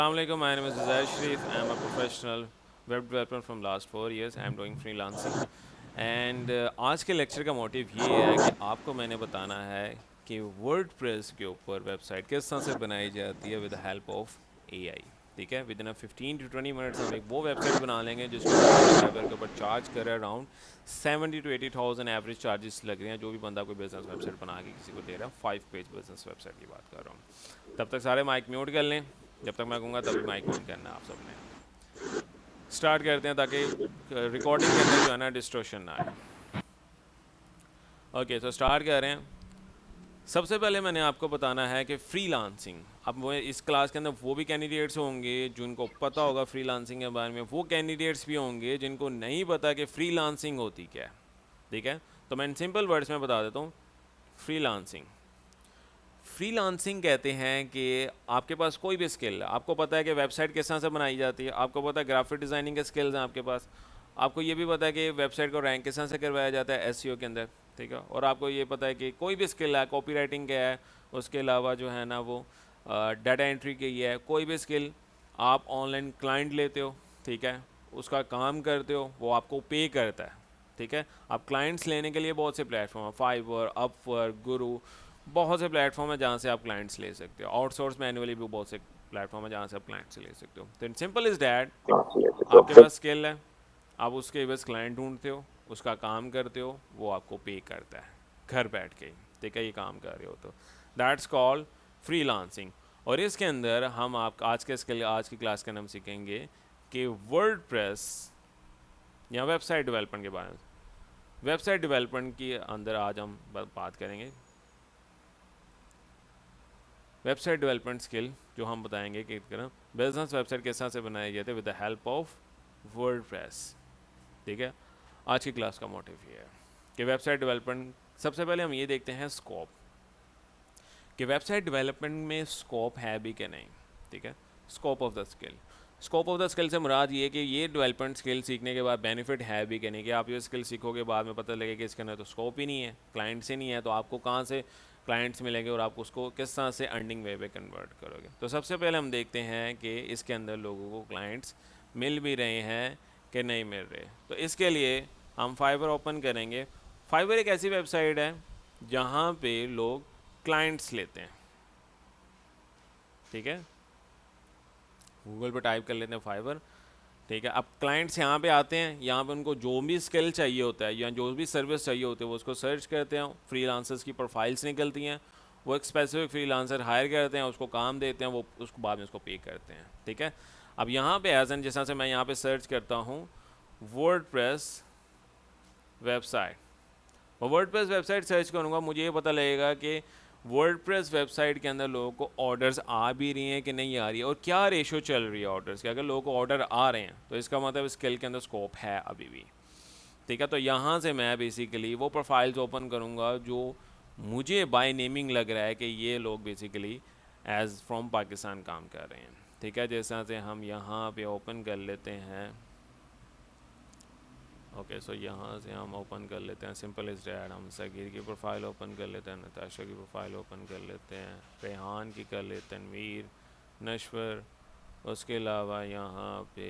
Assalamualaikum, my name is Zaid Sharif. I am a professional web developer from last 4 years. I am doing freelancing. And आज के lecture का motive ये है कि आपको मैंने बताना है कि वर्डप्रेस के ऊपर वेबसाइट किस तरह से बनाई जाती है with the help of AI. ठीक है, विद इन 15 to 20 मिनट्स हम एक वो वेबसाइट बना लेंगे जिसको सब्सक्राइबर के ऊपर चार्ज कर रहे हैं अराउंड 70 to 80,000 एवरेज चार्जेस लग रहे हैं जो भी बंदा कोई बिजनेस वेबसाइट बना के किसी को दे रहा है। 5 पेज बिजनेस वेबसाइट की बात कर रहा हूँ। तब तक सारे माइक म्यूट कर लें, जब तक मैं कहूँगा तभी माइक ऑन करना है आप सबने। स्टार्ट करते हैं ताकि रिकॉर्डिंग के अंदर जो है ना डिस्टॉर्शन ना आए। ओके, तो स्टार्ट कर रहे हैं। सबसे पहले मैंने आपको बताना है कि फ्रीलांसिंग, अब वो इस क्लास के अंदर वो भी कैंडिडेट्स होंगे जिनको पता होगा फ्रीलांसिंग के बारे में, वो कैंडिडेट्स भी होंगे जिनको नहीं पता कि फ्रीलांसिंग होती क्या है। ठीक है, तो मैं सिंपल वर्ड्स में बता देता हूँ। फ्रीलांसिंग कहते हैं कि आपके पास कोई भी स्किल है, आपको पता है कि वेबसाइट किस तरह से बनाई जाती है, आपको पता है ग्राफिक डिज़ाइनिंग के स्किल्स हैं आपके पास, आपको ये भी पता है कि वेबसाइट को रैंक किस तरह से करवाया जाता है एसईओ के अंदर। ठीक है, और आपको ये पता है कि कोई भी स्किल है, कॉपी राइटिंग क्या है, उसके अलावा जो है ना वो डाटा एंट्री की है, कोई भी स्किल आप ऑनलाइन क्लाइंट लेते हो। ठीक है, उसका काम करते हो, वो आपको पे करता है। ठीक है, आप क्लाइंट्स लेने के लिए बहुत से प्लेटफॉर्म हैं, फाइवर, अपवर्क, गुरु, बहुत से प्लेटफॉर्म है जहाँ से आप क्लाइंट्स ले सकते हो। आउटसोर्स मैनुअली भी बहुत से प्लेटफॉर्म है जहाँ से आप क्लाइंट्स ले सकते हो। तो सिंपल इज़ डैट, आपके पास स्किल है, आप उसके बस क्लाइंट ढूंढते हो, उसका काम करते हो, वो आपको पे करता है घर बैठ के ही। ठीक है, ये काम कर रहे हो तो दैट्स कॉल्ड फ्रीलांसिंग। और इसके अंदर हम आप आज की क्लास का नाम सीखेंगे कि वर्डप्रेस या वेबसाइट डेवलपमेंट के बारे में। वेबसाइट डेवलपमेंट के अंदर आज हम बात करेंगे वेबसाइट डेवलपमेंट स्किल, जो हम बताएंगे कि बिजनेस वेबसाइट किस तरह से बनाई जाती है with the help of WordPress. ठीक है, आज की क्लास का मोटिव ये है कि वेबसाइट डेवलपमेंट, सबसे पहले हम ये देखते हैं स्कोप कि वेबसाइट डेवलपमेंट में स्कोप है भी कि नहीं। ठीक है, scope of the skill, scope of the skill से मुराद ये कि ये डेवलपमेंट स्किल सीखने के बाद बेनिफिट है भी कि नहीं, कि आप ये स्किल सीखोगे बाद में पता लगे कि इसके अंदर तो स्कोप ही नहीं है, क्लाइंट से नहीं है, तो आपको कहाँ से क्लाइंट्स मिलेंगे और आप उसको किस तरह से अर्निंग वे पे कन्वर्ट करोगे। तो सबसे पहले हम देखते हैं कि इसके अंदर लोगों को क्लाइंट्स मिल भी रहे हैं कि नहीं मिल रहे। तो इसके लिए हम फाइवर ओपन करेंगे। फाइवर एक ऐसी वेबसाइट है जहाँ पे लोग क्लाइंट्स लेते हैं। ठीक है, गूगल पे टाइप कर लेते हैं फाइवर। ठीक है, अब क्लाइंट्स यहाँ पे आते हैं, यहाँ पे उनको जो भी स्किल चाहिए होता है या जो भी सर्विस चाहिए होती है वो उसको सर्च करते हैं, फ्रीलांसर्स की प्रोफाइल्स निकलती हैं, वो एक स्पेसिफिक फ्रीलांसर हायर करते हैं, उसको काम देते हैं, वो उसको बाद में उसको पे करते हैं। ठीक है, अब यहाँ पे एज एन जैसा से मैं यहाँ पे सर्च करता हूँ वर्डप्रेस वेबसाइट, और वर्डप्रेस वेबसाइट सर्च करूँगा, मुझे ये पता लगेगा कि वर्डप्रेस वेबसाइट के अंदर लोगों को ऑर्डर्स आ भी रही हैं कि नहीं आ रही है, और क्या रेशो चल रही है ऑर्डर्स की। अगर लोगों को ऑर्डर आ रहे हैं तो इसका मतलब स्किल के अंदर स्कोप है अभी भी। ठीक है, तो यहाँ से मैं बेसिकली वो प्रोफाइल्स ओपन करूँगा जो मुझे बाय नेमिंग लग रहा है कि ये लोग बेसिकली एज फ्रॉम पाकिस्तान काम कर रहे हैं। ठीक है, जैसा से हम यहाँ पे ओपन कर लेते हैं। ओके, सो यहाँ से हम ओपन कर लेते हैं, सिंपल इज़ डैट, हम सगीर की प्रोफाइल ओपन कर लेते हैं, नताशा की प्रोफाइल ओपन कर लेते हैं, रेहान की कर लेते हैं, तनवीर, नश्वर, उसके अलावा यहाँ पे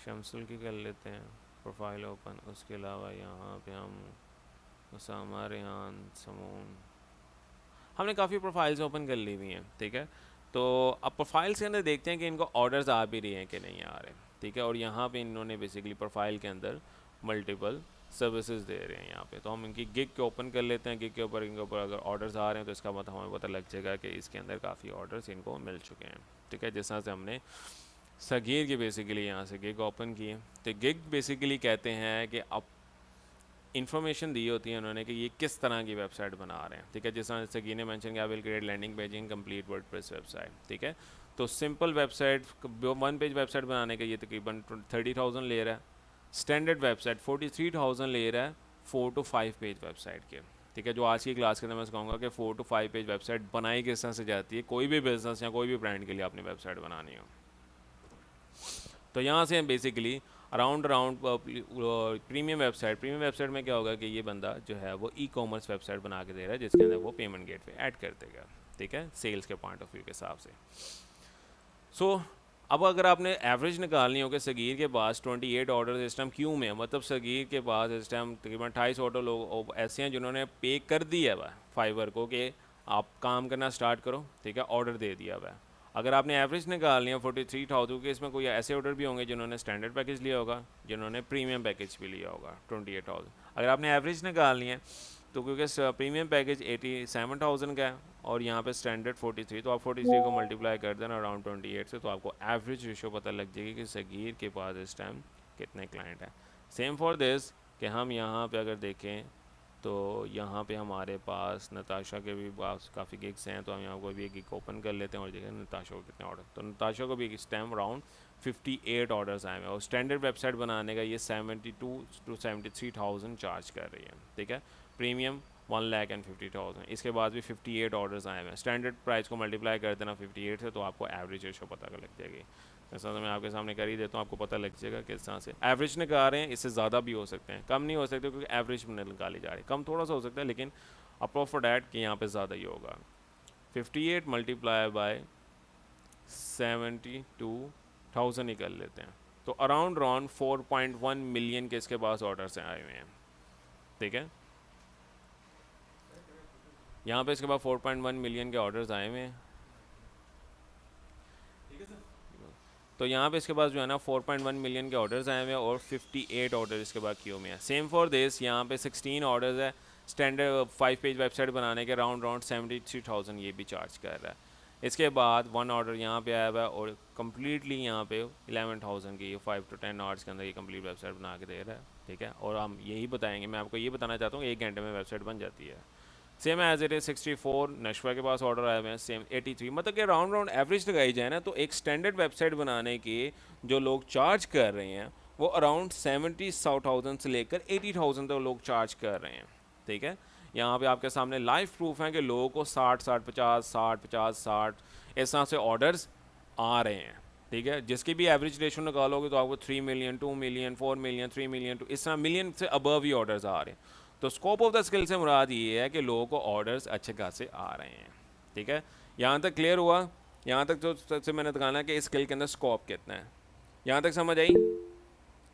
शमसुल की कर लेते हैं प्रोफाइल ओपन, उसके अलावा यहाँ पे हम उसामा, रेहान, समून, हमने काफ़ी प्रोफाइल्स ओपन कर ली हुई हैं। ठीक है, तो अब प्रोफाइल्स के अंदर देखते हैं कि इनको ऑर्डर्स आ भी रही हैं कि नहीं आ रहे। ठीक है, और यहाँ पे इन्होंने बेसिकली प्रोफाइल के अंदर मल्टीपल सर्विसेज दे रहे हैं यहाँ पे, तो हम इनकी गिग के ओपन कर लेते हैं। गिग के ऊपर इनके ऊपर अगर ऑर्डर्स आ रहे हैं तो इसका मतलब हमें पता लग जाएगा कि इसके अंदर काफ़ी ऑर्डर्स इनको मिल चुके हैं। ठीक है, जिस तरह से हमने सगीर की बेसिकली यहाँ से गिग ओपन की है, तो गिग बेसिकली कहते हैं कि अब इन्फॉर्मेशन दी होती है उन्होंने कि ये किस तरह की वेबसाइट बना रहे हैं। ठीक है, जिस तरह से ने मेंशन किया, will create landing paging complete WordPress website. ठीक है, तो सिंपल वेबसाइट, 1 पेज वेबसाइट बनाने का ये तकरीबन 30,000 ले रहा है। स्टैंडर्ड वेबसाइट 43,000 ले रहा है 4 to 5 पेज वेबसाइट के। ठीक है, जो आज की क्लास के अंदर मैं कहूँगा कि 4 to 5 पेज वेबसाइट बनाई किस तरह से जाती है, कोई भी बिजनेस या कोई भी ब्रांड के लिए आपने वेबसाइट बनानी हो। तो यहाँ से हम बेसिकली अराउंड प्रीमियम वेबसाइट में क्या होगा कि ये बंदा जो है वो ई कॉमर्स वेबसाइट बना के दे रहा है जिसके अंदर वो पेमेंट गेटवे ऐड कर देगा। ठीक है, सेल्स के पॉइंट ऑफ व्यू के हिसाब से। सो अब अगर आपने एवरेज निकालनी हो कि सगीर के पास 28 ऑर्डर इस टाइम क्यों में है, मतलब सगीर के पास इस टाइम तकरीबन 28 ऑर्डर लोग ऐसे हैं जिन्होंने पे कर दिया हुआ है फाइवर को कि आप काम करना स्टार्ट करो, ठीक है, ऑर्डर दे दिया हुआ है। अगर आपने एवरेज निकालनी है 43,000 के, इसमें कोई ऐसे ऑर्डर भी होंगे जिन्होंने स्टैंडर्ड पैकेज लिया होगा, जिन्होंने प्रीमियम पैकेज भी लिया होगा 28,000। अगर आपने एवरेज निकालनी है तो क्योंकि प्रीमियम पैकेज 87,000 का है और यहाँ पे स्टैंडर्ड 43, तो आप 43 को मल्टीप्लाई कर देना अराउंड 28 से, तो आपको एवरेज रेशो पता लग जाएगी कि सगीर के पास इस टाइम कितने क्लाइंट हैं। सेम फॉर दिस कि हम यहाँ पे अगर देखें तो यहाँ पे हमारे पास नताशा के भी पास काफ़ी गिग्स हैं, तो हम यहाँ को भी एक गिग ओपन कर लेते हैं और देखें नताशा को कितने ऑर्डर। तो नताशा को भी इस टाइम अराउंड 58 ऑर्डर्स आए हैं और स्टैंडर्ड वेबसाइट बनाने का ये 72 to 73,000 चार्ज कर रही है, ठीक है। प्रीमियम 1,50,000, इसके बाद भी 58 ऑर्डर्स आए हैं। स्टैंडर्ड प्राइस को मल्टीप्लाई कर देना 58 से, तो आपको एवरेज रेशो पता लग जाएगी। ऐसा तो मैं आपके सामने कर ही देता हूँ, आपको पता लग जाएगा किस तरह से एवरेज निकाल रहे हैं। इससे ज़्यादा भी हो सकते हैं, कम नहीं हो सकते क्योंकि एवरेज में निकाली जा रही है। कम थोड़ा सा हो सकता है लेकिन अप्रोच फॉर डैट कि यहाँ पे ज़्यादा ही होगा। 58 मल्टीप्लाई बाय 72,000 निकल लेते हैं, तो अराउंड 4.1 मिलियन के इसके पास ऑर्डर्स आए हुए हैं, ठीक है। यहाँ पे इसके बाद 4.1 मिलियन के ऑर्डर्स आए हुए हैं, तो यहाँ पे इसके पास जो है ना 4.1 मिलियन के ऑर्डर्स आए हुए हैं और 58 ऑर्डर इसके बाद क्यू में है। सेम फॉर दिस यहाँ पे 16 ऑर्डर्स है। स्टैंडर्ड 5 पेज वेबसाइट बनाने के राउंड 73,000 ये भी चार्ज कर रहा है। इसके बाद 1 ऑर्डर यहाँ पे आया हुआ है और कम्प्लीटली यहाँ पे 11,000 की 5 to 10 आवर्स के अंदर ये कम्प्लीट वेबसाइट बना के दे रहा है, ठीक है। और हम यही बताएंगे, मैं आपको ये बताना चाहता हूँ 1 घंटे में वेबसाइट बन जाती है। सेम एज इट इज 64 नशवा के पास ऑर्डर आए हुए हैं, सेम 83, मतलब कि राउंड एवरेज लगाई जाए ना तो एक स्टैंडर्ड वेबसाइट बनाने के जो लोग चार्ज कर रहे हैं वो अराउंड 70,000 से लेकर 80,000 तक लोग चार्ज कर रहे हैं, ठीक है। यहाँ पे आपके सामने लाइव प्रूफ है कि लोगों को 60-60-50-60-50-60 इस तरह से ऑर्डर्स आ रहे हैं, ठीक है। जिसकी भी एवरेज रेशो निकालोगे तो आपको 3 मिलियन 2 मिलियन 4 मिलियन 3 मिलियन इस तरह मिलियन से अबव ही ऑर्डर्स आ रहे हैं। तो स्कोप ऑफ द स्किल से मुराद ये है कि लोगों को ऑर्डर्स अच्छे खासे आ रहे हैं, ठीक है। यहाँ तक क्लियर हुआ? यहाँ तक जो सबसे मैंने दिखाना है कि इस स्किल के अंदर स्कोप कितना है। यहाँ तक समझ आई?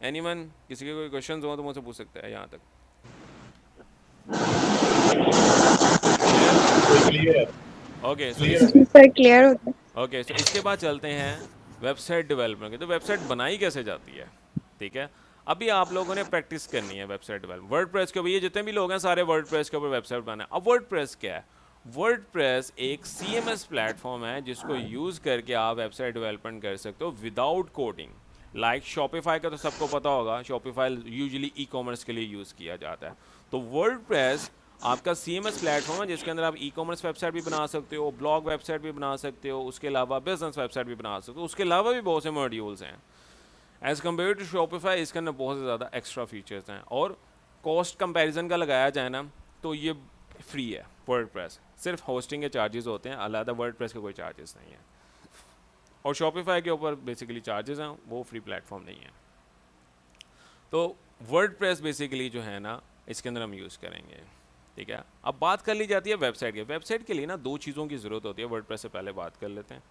एनीवन, किसी के कोई क्वेश्चन हो तो मुझसे पूछ सकते हैं यहाँ तक। ओके सर क्लियर होता है। ओके, तो इसके बाद चलते हैं वेबसाइट डेवलपमेंट की। तो वेबसाइट बनाई कैसे जाती है, ठीक है। अभी आप लोगों ने प्रैक्टिस करनी है वेबसाइट डेवलप। वर्डप्रेस के ऊपर ये जितने भी लोग हैं सारे वर्डप्रेस के ऊपर वेबसाइट बनाए। अब वर्डप्रेस क्या है? वर्डप्रेस एक CMS प्लेटफॉर्म है जिसको यूज़ करके आप वेबसाइट डेवलपमेंट कर सकते हो विदाउट कोडिंग। लाइक शॉपिफाई का तो सबको पता होगा, शॉपिफाई यूजुअली ई-कॉमर्स के लिए यूज़ किया जाता है। तो वर्डप्रेस आपका CMS प्लेटफॉर्म है जिसके अंदर आप ई-कॉमर्स वेबसाइट भी बना सकते हो, ब्लॉग वेबसाइट भी बना सकते हो, उसके अलावा बिजनेस वेबसाइट भी बना सकते हो, उसके अलावा भी बहुत से मॉड्यूल्स हैं। एज़ कम्पेयर टू शॉपिफाई इसके अंदर बहुत से ज़्यादा एक्स्ट्रा फीचर्स हैं। और कॉस्ट कंपैरिजन का लगाया जाए ना तो ये फ्री है वर्डप्रेस, सिर्फ होस्टिंग के चार्जेस होते हैं, अलग वर्डप्रेस के कोई चार्जेस नहीं है। और शॉपिफाई के ऊपर बेसिकली चार्जेस हैं, वो फ्री प्लेटफॉर्म नहीं है। तो वर्डप्रेस बेसिकली जो है ना इसके अंदर हम यूज़ करेंगे, ठीक है। अब बात कर ली जाती है वेबसाइट की। वेबसाइट के लिए ना 2 चीज़ों की ज़रूरत होती है। वर्डप्रेस से पहले बात कर लेते हैं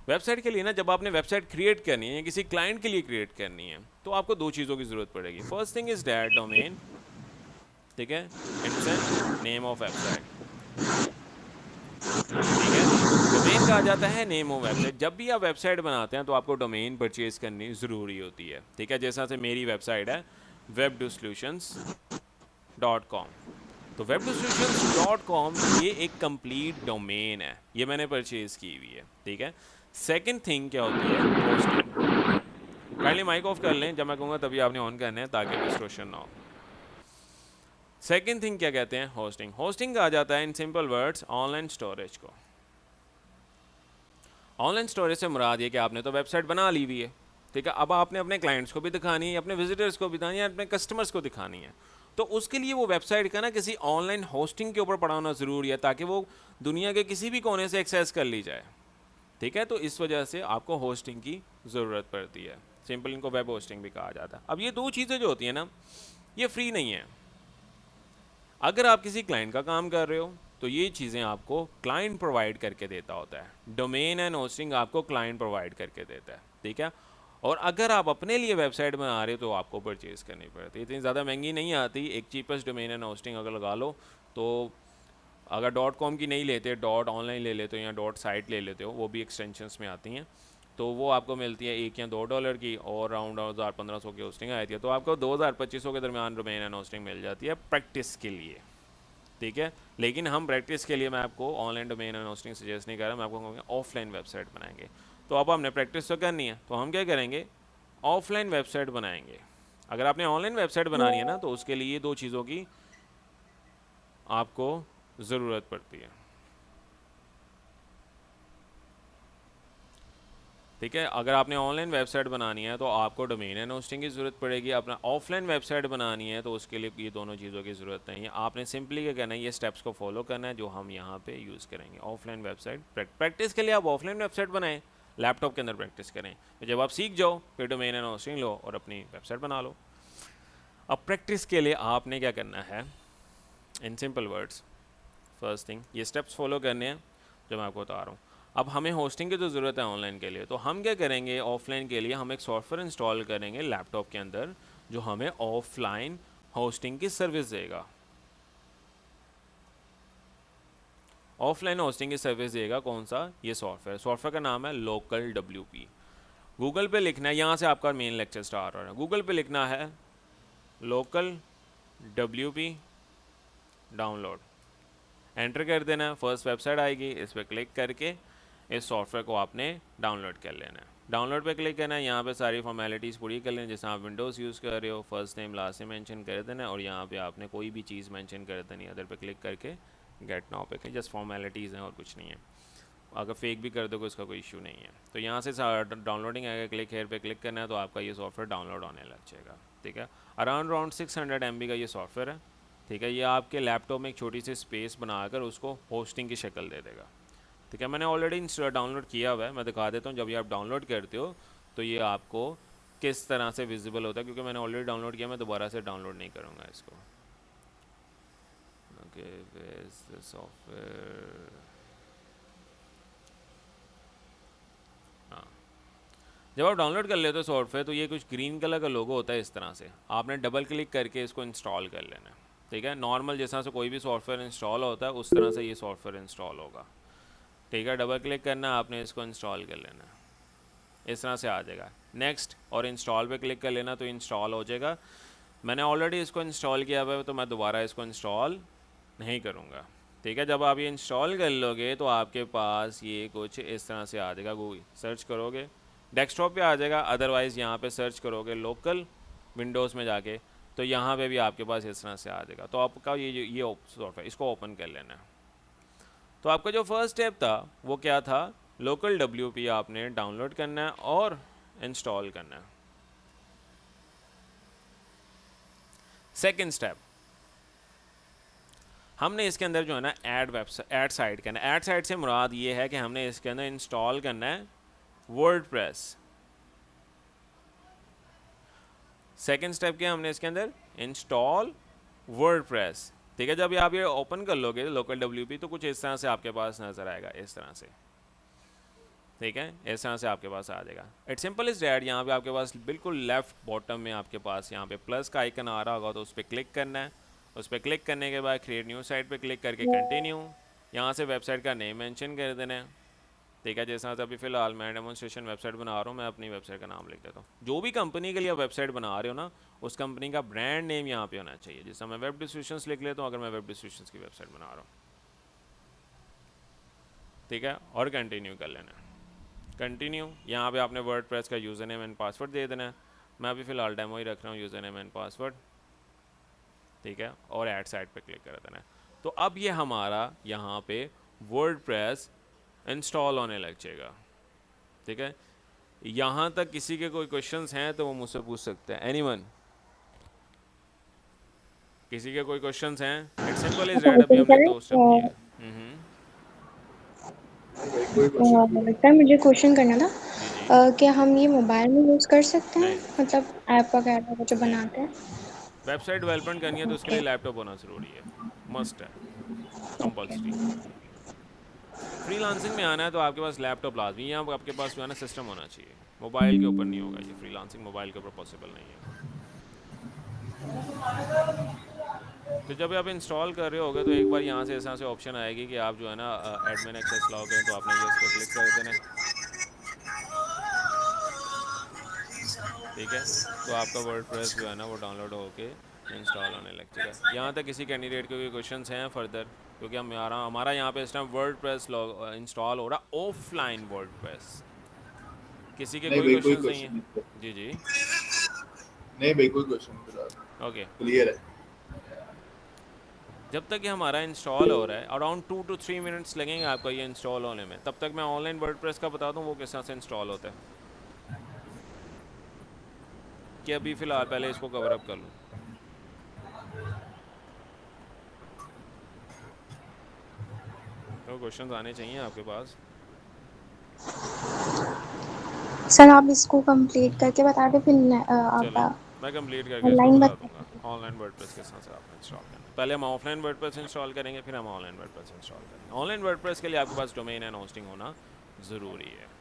वेबसाइट के लिए ना जब आपने वेबसाइट क्रिएट करनी है, किसी क्लाइंट के लिए क्रिएट करनी है, तो आपको 2 चीज़ों की ज़रूरत पड़ेगी। First thing is that domain, ठीक है, एंड नेम ऑफ वेबसाइट, ठीक है। डोमेन कहा जाता है नेम ऑफ वेबसाइट। जब भी आप वेबसाइट बनाते हैं तो आपको डोमेन परचेज करनी ज़रूरी होती है, ठीक है। जैसा से मेरी वेबसाइट है webdosolutions.com, तो webdosolutions.com ये एक कंप्लीट डोमेन है, ये मैंने परचेज़ की हुई है, ठीक है। सेकंड थिंग क्या होती है? होस्टिंग। काइंडली माइक ऑफ कर लें, जब मैं कहूँगा तभी आपने ऑन करना है ताकि डिस्ट्रैक्शन ना हो। सेकंड थिंग क्या कहते हैं? होस्टिंग। होस्टिंग कहा जाता है in simple words online storage को। ऑनलाइन स्टोरेज से मुराद ये कि आपने तो वेबसाइट बना ली हुई है, ठीक है। अब आपने अपने क्लाइंट्स को भी दिखानी है, अपने विजिटर्स को भी दिखानी है, अपने कस्टमर्स को दिखानी है, तो उसके लिए वो वेबसाइट का ना किसी ऑनलाइन होस्टिंग के ऊपर पड़ा होना ज़रूरी है ताकि वो दुनिया के किसी भी कोने से एक्सेस कर ली जाए, ठीक है। तो इस वजह से आपको होस्टिंग की ज़रूरत पड़ती है। सिंपल इनको वेब होस्टिंग भी कहा जाता है। अब ये 2 चीज़ें जो होती हैं ना ये फ्री नहीं है। अगर आप किसी क्लाइंट का काम कर रहे हो तो ये चीज़ें आपको क्लाइंट प्रोवाइड करके देता होता है। डोमेन एंड होस्टिंग आपको क्लाइंट प्रोवाइड करके देता है, ठीक है। और अगर आप अपने लिए वेबसाइट बना रहे हो तो आपको परचेज़ करनी पड़ती है, इतनी ज़्यादा महंगी नहीं आती। एक चीपेस्ट डोमेन एंड होस्टिंग अगर लगा लो तो, अगर .com की नहीं लेते, .online ले लेते हो या .site ले लेते हो, वो भी एक्सटेंशंस में आती हैं, तो वो आपको मिलती है $1 या $2 की, और अराउंड 1500 की होस्टिंग आती है, तो आपको 2000-2500 के दरमियान डोमेन एंड होस्टिंग मिल जाती है प्रैक्टिस के लिए, ठीक है। लेकिन हम प्रैक्टिस के लिए, मैं आपको online domain and hosting suggest नहीं कर रहा, मैं आपको कहूँगा ऑफलाइन वेबसाइट बनाएंगे। तो अब हमने प्रैक्टिस तो करनी है, तो हम क्या करेंगे, ऑफलाइन वेबसाइट बनाएंगे। अगर आपने ऑनलाइन वेबसाइट बनानी है ना, तो उसके लिए 2 चीज़ों की आपको ज़रूरत पड़ती है, ठीक है। अगर आपने ऑनलाइन वेबसाइट बनानी है तो आपको डोमेन एंड होस्टिंग की ज़रूरत पड़ेगी। अपना ऑफलाइन वेबसाइट बनानी है तो उसके लिए ये दोनों चीज़ों की ज़रूरत नहीं है। आपने सिंपली क्या करना है, ये स्टेप्स को फॉलो करना है जो हम यहाँ पे यूज़ करेंगे। ऑफलाइन वेबसाइट प्रैक्टिस के लिए आप ऑफलाइन वेबसाइट बनाएं, लैपटॉप के अंदर प्रैक्टिस करें, तो जब आप सीख जाओ फिर डोमेन एंड होस्टिंग लो और अपनी वेबसाइट बना लो। अब प्रैक्टिस के लिए आपने क्या करना है, in simple words, first thing ये स्टेप्स फॉलो करने हैं जो मैं आपको बता रहा हूँ। अब हमें होस्टिंग की तो ज़रूरत है ऑनलाइन के लिए, तो हम क्या करेंगे, ऑफलाइन के लिए हम एक सॉफ्टवेयर इंस्टॉल करेंगे लैपटॉप के अंदर जो हमें ऑफलाइन होस्टिंग की सर्विस देगा। ऑफलाइन होस्टिंग की सर्विस देगा कौन सा, ये सॉफ्टवेयर का नाम है लोकल WP। गूगल पे लिखना है, यहाँ से आपका मेन लेक्चर स्टार्ट हो रहा है। गूगल पे लिखना है लोकल WP डाउनलोड, एंटर कर देना है, फर्स्ट वेबसाइट आएगी, इस पर क्लिक करके इस सॉफ्टवेयर को आपने डाउनलोड कर लेना है। डाउनलोड पे क्लिक करना है, यहाँ पे सारी फॉर्मेलिटीज़ पूरी कर लेना, जैसे आप विंडोज़ यूज़ कर रहे हो, first name last name mention कर देना है, और यहाँ पे आपने कोई भी चीज़ मेंशन कर देनी है। अदर पे क्लिक करके गेट नाउ पे, जस्ट फॉर्मेलिटीज़ हैं और कुछ नहीं है। अगर फेक भी कर दोगे उसका कोई इशू नहीं है। तो यहाँ से डाउनलोडिंग आएगा, क्लिक हेयर पे क्लिक करना है, तो आपका ये सॉफ्टवेयर डाउनलोड होने लग जाएगा, ठीक है। अराउंड 600 MB का ये सॉफ्टवेयर है, ठीक है। ये आपके लैपटॉप में एक छोटी सी स्पेस बनाकर उसको होस्टिंग की शक्ल दे देगा, ठीक है। मैंने ऑलरेडी डाउनलोड किया हुआ है, मैं दिखा देता हूँ। जब ये आप डाउनलोड करते हो तो ये आपको किस तरह से विजिबल होता है, क्योंकि मैंने ऑलरेडी डाउनलोड किया, मैं दोबारा से डाउनलोड नहीं करूँगा इसको। ओके, सॉफ्टवेयर, हाँ, जब आप डाउनलोड कर लेते हो सॉफ्टवेयर तो ये कुछ ग्रीन कलर का लोगो होता है इस तरह से, आपने डबल क्लिक करके इसको इंस्टॉल कर लेना है, ठीक है। नॉर्मल जिस तरह से कोई भी सॉफ्टवेयर इंस्टॉल होता है उस तरह से ये सॉफ्टवेयर इंस्टॉल होगा, ठीक है। डबल क्लिक करना है आपने, इसको इंस्टॉल कर लेना है, इस तरह से आ जाएगा। नेक्स्ट और इंस्टॉल पे क्लिक कर लेना तो इंस्टॉल हो जाएगा। मैंने ऑलरेडी इसको इंस्टॉल किया हुआ है तो मैं दोबारा इसको इंस्टॉल नहीं करूँगा, ठीक है। जब आप ये इंस्टॉल कर लोगे तो आपके पास ये कुछ इस तरह से आ जाएगा। गूगल सर्च करोगे डेस्कटॉप पे आ जाएगा, अदरवाइज़ यहाँ पे सर्च करोगे लोकल विंडोज़ में जाके तो यहाँ पे भी आपके पास इस तरह से आ जाएगा। तो आपका ये सॉफ्टवेयर, इसको ओपन कर लेना है। तो आपका जो फर्स्ट स्टेप था वो क्या था, लोकल WP आपने डाउनलोड करना है और इंस्टॉल करना है। सेकंड स्टेप, हमने इसके अंदर जो है ना ऐड साइट करना है। ऐड साइट से मुराद ये है कि हमने इसके अंदर इंस्टॉल करना है वर्डप्रेस। सेकंड स्टेप क्या, हमने इसके अंदर इंस्टॉल वर्डप्रेस, ठीक है। जब आप ये ओपन कर लोगे लोकल WP तो कुछ इस तरह से आपके पास नजर आएगा, इस तरह से, ठीक है। इस तरह से आपके पास आ जाएगा। इट्स सिंपल इज डैट, यहाँ पे आपके पास बिल्कुल लेफ्ट बॉटम में आपके पास यहाँ पे प्लस का आइकन आ रहा होगा, तो उस पर क्लिक करना है। उस पर क्लिक करने के बाद क्रिएट न्यू साइट पे क्लिक करके कंटिन्यू, यहाँ से वेबसाइट का नेम मेंशन कर देना है, ठीक है। जैसा अभी फ़िलहाल मैं डेमोन्स्ट्रेशन वेबसाइट बना रहा हूँ, मैं अपनी वेबसाइट का नाम लिख देता हूँ। जो भी कंपनी के लिए आप वेबसाइट बना रहे हो ना, उस कंपनी का ब्रांड नेम यहाँ पे होना चाहिए। जैसा मैं वेब डिस्ट्रीब्यूशंस लिख लेता हूँ, अगर मैं वेब डिस्ट्रीब्यूशंस की वेबसाइट बना रहा हूँ, ठीक है। और कंटिन्यू कर लेना है। कंटिन्यू, यहाँ पे आपने वर्डप्रेस का यूज़र नेम एंड पासवर्ड दे देना है। मैं अभी फ़िलहाल डेमो ही रख रहा हूँ, यूज़र नेम एंड पासवर्ड, ठीक है। और ऐड साइट पे क्लिक कर देना है। तो अब ये हमारा यहाँ पे वर्डप्रेस इंस्टॉल होने लग जाएगा, ठीक है। यहाँ तक किसी के कोई क्वेश्चंस हैं तो वो मुझसे पूछ सकते हैं। एनीवन, किसी के कोई क्वेश्चंस हैं? इट्स सिंपल इज दैट, अभी हमने दो स्टेप किए। सर मुझे क्वेश्चन करना था। जी जी। क्या हम ये मोबाइल में यूज़ कर सकते हैं, नहीं मतलब ऐप वगैरह जो नहीं, बनाते हैं? वेबसाइट डेवलपमेंट करनी है तो उसके ओके। लिए लैपटॉप होना ज़रूरी है, मस्ट है। कंपल्सरी। फ्रीलांसिंग में आना है तो आपके पास लैपटॉप लाजमी है, आपके पास जो है ना सिस्टम होना चाहिए। मोबाइल के ऊपर नहीं होगा ये फ्रीलांसिंग, मोबाइल के ऊपर पॉसिबल नहीं है। तो जब आप इंस्टॉल कर रहे होगे तो एक बार यहाँ से ऐसा से ऑप्शन आएगी कि आप जो है ना एडमिन एक्सेस लॉग करें, तो आपने ये इस पर क्लिक कर देना है, ठीक है। तो आपका वर्डप्रेस जो है ना वो डाउनलोड होके इंस्टॉल होने लग जाएगा। यहाँ तक किसी कैंडिडेट के कोई क्वेश्चंस हैं फर्दर? क्योंकि हमारा यहाँ पे इस टाइम वर्डप्रेस लॉग इंस्टॉल हो रहा ऑफलाइन वर्डप्रेस। किसी के नहीं कोई भाई कोई क्वेश्चंस नहीं है? क्वेश्चन नहीं, जी जी, नहीं भाई कोई क्वेश्चन फिलहाल ओके। क्लियर है। जब तक ये हमारा इंस्टॉल हो रहा है, अराउंड 2 to 3 मिनट्स लगेंगे आपका ये इंस्टॉल होने में। तब तक मैं ऑनलाइन वर्डप्रेस का बता दूँ वो किस तरह से इंस्टॉल होता है, कि अभी फ़िलहाल पहले इसको कवर अप कर लूँ। तो क्वेश्चंस आने चाहिए आपके पास। सर आप इसको कंप्लीट करके बता दें, फिर चलें, आप मैं कंप्लीट करके इसको ऑनलाइन बता बता। दूंगा। ऑनलाइन वर्डप्रेस किस तरह से आपने इंस्टॉल करना है, पहले हम ऑफलाइन वर्डप्रेस इंस्टॉल करेंगे, फिर हम ऑनलाइन वर्डप्रेस इंस्टॉल करेंगे। ऑनलाइन वर्डप्रेस के लिए आपके पास डोमेन एंड होस्टिंग होना ज़रूरी है।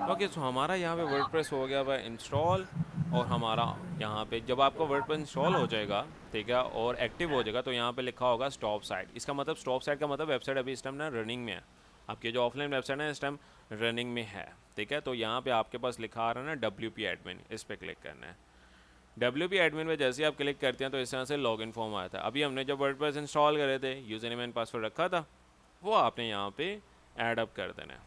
ओके, सो हमारा यहाँ पे वर्डप्रेस हो गया हुआ इंस्टॉल। और हमारा यहाँ पे जब आपका वर्डप्रेस इंस्टॉल हो जाएगा, ठीक है, और एक्टिव हो जाएगा, तो यहाँ पे लिखा होगा स्टॉप साइट। इसका मतलब स्टॉप साइट का मतलब वेबसाइट अभी इस टाइम ना रनिंग में है। आपकी जो ऑफलाइन वेबसाइट है इस टाइम रनिंग में है, ठीक है। तो यहाँ पे आपके पास लिखा आ रहा है ना WP एडमिन, इस पर क्लिक करना है। WP एडमिन में जैसे ही आप क्लिक करते हैं तो इस तरह से लॉगिन फॉर्म आया था। अभी हमने जब वर्डप्रेस इंस्टॉल करे थे, यूज़र नेम एंड पासवर्ड रखा था, वो आपने यहाँ पे ऐड अप कर देना है,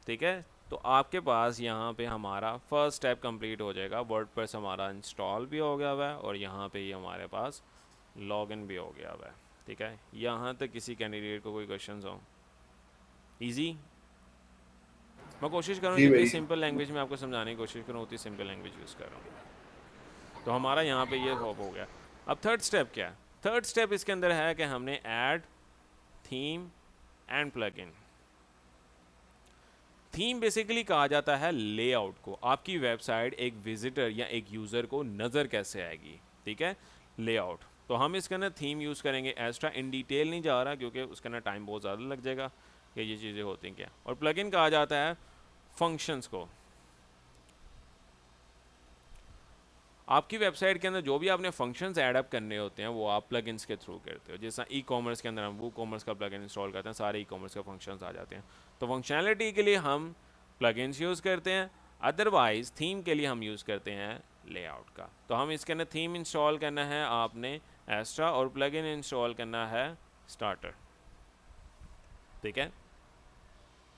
ठीक है। तो आपके पास यहाँ पे हमारा फर्स्ट स्टेप कंप्लीट हो जाएगा। वर्डप्रेस हमारा इंस्टॉल भी हो गया हुआ है और यहाँ पे ये हमारे पास लॉगिन भी हो गया हुआ है, ठीक है। यहाँ तक किसी कैंडिडेट को कोई क्वेश्चंस हो? इजी। मैं कोशिश करूँ जी जितनी भाई सिंपल लैंग्वेज में आपको समझाने की कोशिश करूँ उतनी सिंपल लैंग्वेज यूज़ कर रहा हूँ। तो हमारा यहाँ पे ये हो गया। अब थर्ड स्टेप क्या है? थर्ड स्टेप इसके अंदर है कि हमने add theme and plugin. Theme basically कहा जाता है लेआउट को। आपकी वेबसाइट एक विजिटर या एक यूज़र को नज़र कैसे आएगी, ठीक है, लेआउट। तो हम इसके अंदर थीम यूज़ करेंगे। एक्स्ट्रा इन डिटेल नहीं जा रहा क्योंकि उसके अंदर टाइम बहुत ज़्यादा लग जाएगा कि ये चीज़ें होती हैं क्या। और प्लगइन कहा जाता है फंक्शंस को। आपकी वेबसाइट के अंदर जो भी आपने फंक्शंस ऐड अप करने होते हैं वो आप प्लगइन्स के थ्रू करते हो। जैसा ई कॉमर्स के अंदर हम वो कॉमर्स का प्लगइन इंस्टॉल करते हैं, सारे ई कॉमर्स के फंक्शंस आ जाते हैं। तो फंक्शनैलिटी के लिए हम प्लगइन्स यूज़ करते हैं, अदरवाइज थीम के लिए हम यूज़ करते हैं लेआउट का। तो हम इसके अंदर थीम इंस्टॉल करना है आपने एस्ट्रा, और प्लगइन इंस्टॉल करना है स्टार्टर, ठीक है।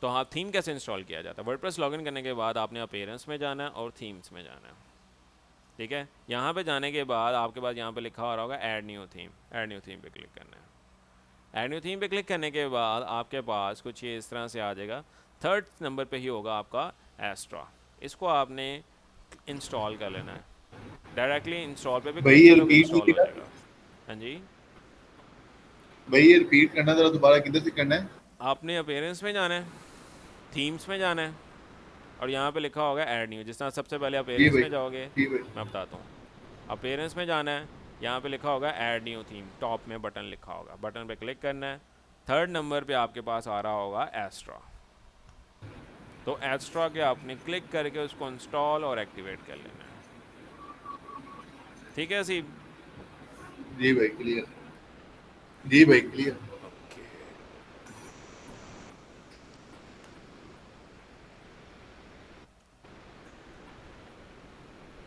तो हाँ, थीम कैसे इंस्टॉल किया जाता है? वर्डप्रेस लॉगिन करने के बाद आपने अपीयरेंस में जाना है और थीम्स में जाना है, ठीक है। यहाँ पे जाने के बाद आपके पास यहाँ पे लिखा हो रहा होगा add new theme. Add new theme पे क्लिक करना है। ऐड न्यू थीम पे क्लिक करने के बाद आपके पास कुछ ये इस तरह से आ जाएगा। थर्ड नंबर पे ही होगा आपका एस्ट्रा। इसको आपने इंस्टॉल कर लेना है। डायरेक्टली इंस्टॉल पे भी भाई क्लिक ये करोगे रिपीट नहीं इंस्टॉल हो किया जाएगा। हाँ जी, भाई, ये रिपीट करना जरा दोबारा किधर से करना है? आपने अपीयरेंस में जाना है, थीम्स में जाना है, और यहाँ पे लिखा होगा ऐड न्यू। जिस तरह सबसे पहले जी अपीयरेंस भाई में जाओगे, जी भाई। मैं बताता हूँ। अपीयरेंस में जाना है, यहाँ पे लिखा होगा ऐड न्यू थीम, टॉप में बटन लिखा होगा, बटन पे क्लिक करना है। थर्ड नंबर पे आपके पास आ रहा होगा एस्ट्रा। तो एस्ट्रा के आपने क्लिक करके उसको इंस्टॉल और एक्टिवेट कर लेना है, ठीक है सी। जी भाई क्लियर। जी भाई क्लियर। ओके,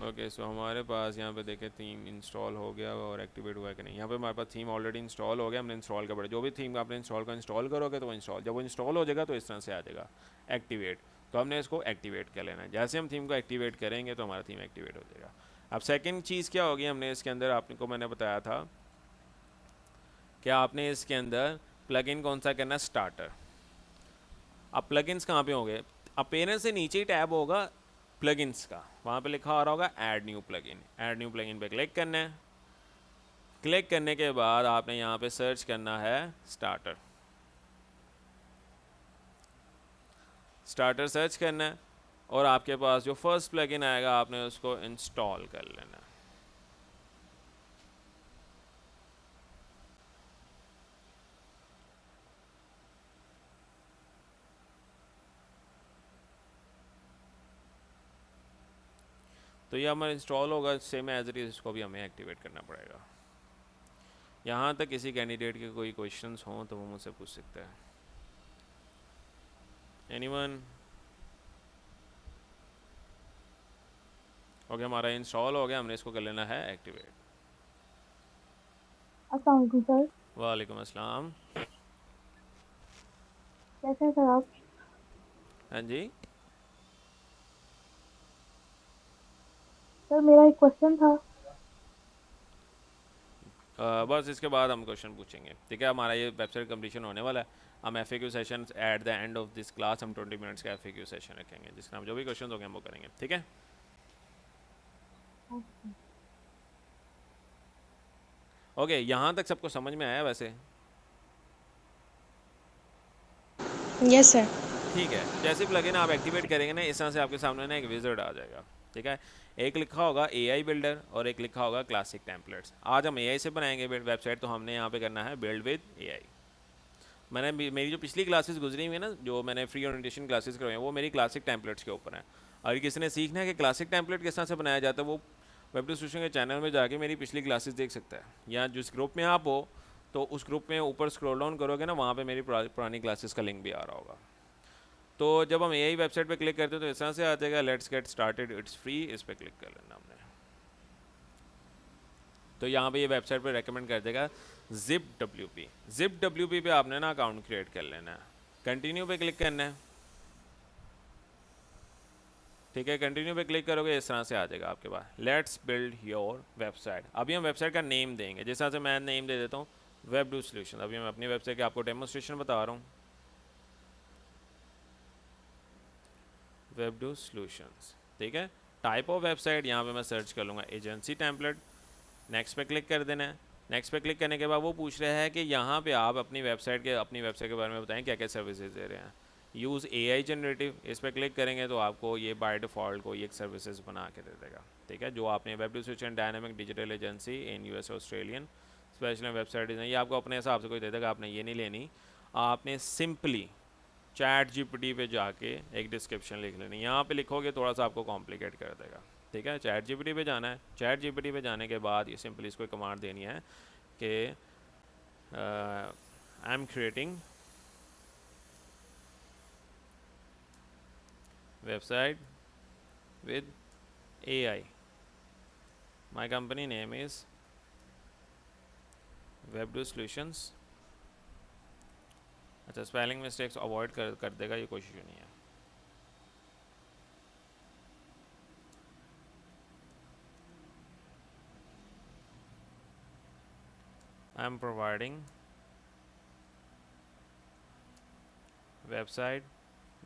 ओके, सो हमारे पास यहाँ पे देखें थीम इंस्टॉल हो गया और एक्टिवेट हुआ है कि नहीं। यहाँ पे हमारे पास थीम ऑलरेडी इंस्टॉल हो गया, हमने इंस्टॉल कर पड़ा। जो भी थीम आपने इंस्टॉल करोगे तो वो इंस्टॉल, जब वो इंस्टॉल हो जाएगा तो इस तरह से आ जाएगा एक्टिवेट। तो हमने इसको एक्टिवेट कर लेना है। जैसे हम थीम को एक्टिवेट करेंगे तो हमारा थीम एक्टिवेट हो जाएगा। अब सेकंड चीज़ क्या होगी, हमने इसके अंदर आपको मैंने बताया था कि आपने इसके अंदर प्लगइन कौन सा करना है, स्टार्टर। अब प्लगइन्स कहाँ पे होंगे, अपीयरेंस से नीचे ही टैब होगा प्लगइन्स का, वहाँ पे लिखा आ रहा होगा add new plugin. Add new plugin पे क्लिक करना है। क्लिक करने के बाद आपने यहाँ पे सर्च करना है स्टार्टर। स्टार्टर सर्च करना है और आपके पास जो फर्स्ट प्लगइन आएगा आपने उसको इंस्टॉल कर लेना है। तो ये हमारा इंस्टॉल होगा, सेम एज इट इज इसको भी हमें एक्टिवेट करना पड़ेगा। यहाँ तक किसी कैंडिडेट के कोई क्वेश्चंस हों तो वो मुझसे पूछ सकता है। एनीवन? ओके, हमारा इंस्टॉल हो गया, हमने इसको कर लेना है एक्टिवेट। अस्सलाम वालेकुम सर। वालेकुम अस्सलाम। कैसे हैं सर आप? हाँ जी, सर मेरा एक क्वेश्चन था। बस इसके बाद हम क्वेश्चन पूछेंगे, ठीक है। हमारा ये वेबसाइट कंप्लीशन होने वाला है। हम FAQ session at the end of this class हम 20 मिनट्स का FAQ सेशन रखेंगे, जिसमें हम जो भी क्वेश्चन होंगे हम वो करेंगे, ठीक है। ओके, यहाँ तक सबको समझ में आया वैसे? Yes sir. ठीक है, जैसे प्लगइन आप एक्टिवेट करेंगे ना, इस तरह से आपके सामने ना एक विज़ार्ड आ जाएगा, ठीक है। एक लिखा होगा AI बिल्डर और एक लिखा होगा क्लासिक टेम्पलेट्स। आज हम AI से बनाएंगे वेबसाइट, तो हमने यहाँ पे करना है बिल्ड विद AI। मेरी जो पिछली क्लासेस गुजरी हुई है ना, जो मैंने फ्री ओरिएंटेशन क्लासेस करवाई हैं, वो मेरी क्लासिक टेम्पलेट्स के ऊपर है। अगर किसी ने सीखना है कि क्लासिक टेम्पलेट किस तरह से बनाया जाता है, वो वेब डिस्ट्रीब्यूशन के चैनल में जाके मेरी पिछली क्लासेस देख सकता है, या जिस ग्रुप में आप हो तो उस ग्रुप में ऊपर स्क्रॉल डाउन करोगे ना, वहाँ पे मेरी पुरानी क्लासेस का लिंक भी आ रहा होगा। तो जब हम AI वेबसाइट पे क्लिक करते हैं तो इस तरह से आ जाएगा, let's get started, it's free, इस पर क्लिक कर लेना हमने। तो यहाँ पे ये वेबसाइट पे रेकमेंड कर देगा ZipWP। ZipWP पे आपने ना अकाउंट क्रिएट कर लेना है। कंटिन्यू पे क्लिक करना है, ठीक है। कंटिन्यू पे क्लिक करोगे इस तरह से आ जाएगा आपके पास, लेट्स बिल्ड योर वेबसाइट। अभी हम वेबसाइट का नेम देंगे, जिस तरह से मैं नेम दे देता हूँ वेबडू सॉल्यूशन। अभी मैं अपनी वेबसाइट के आपको डेमोस्ट्रेशन बता रहा हूँ, वेबडू सॉल्यूशंस, ठीक है। टाइप ऑफ वेबसाइट यहाँ पे मैं सर्च कर लूँगा एजेंसी टेम्पलेट। नेक्स्ट पे क्लिक कर देना है। नेक्स्ट पे क्लिक करने के बाद वो पूछ रहा है कि यहाँ पे आप अपनी वेबसाइट के बारे में बताएं क्या क्या सर्विसेज दे रहे हैं। यूज़ AI जनरेटिव, इस पर क्लिक करेंगे तो आपको ये बाय डिफ़ॉल्ट को ये एक सर्विसेज बना के दे देगा, ठीक है। जो आपने web distribution dynamic digital agency in US Australian special website design, ये आपको अपने हिसाब से कोई दे देगा, आपने ये नहीं लेनी। आपने सिंपली ChatGPT पे जाके एक डिस्क्रिप्शन लिख लेनी। यहाँ पे लिखोगे थोड़ा सा आपको कॉम्प्लिकेट कर देगा, ठीक है। ChatGPT पे जाना है। ChatGPT पे जाने के बाद ये सिंपली इसको कमांड देनी है कि I am creating website with AI, my company name is Webdoo solutions. अच्छा, स्पेलिंग मिस्टेक्स अवॉइड कर देगा, ये कोशिश नहीं है। I am providing website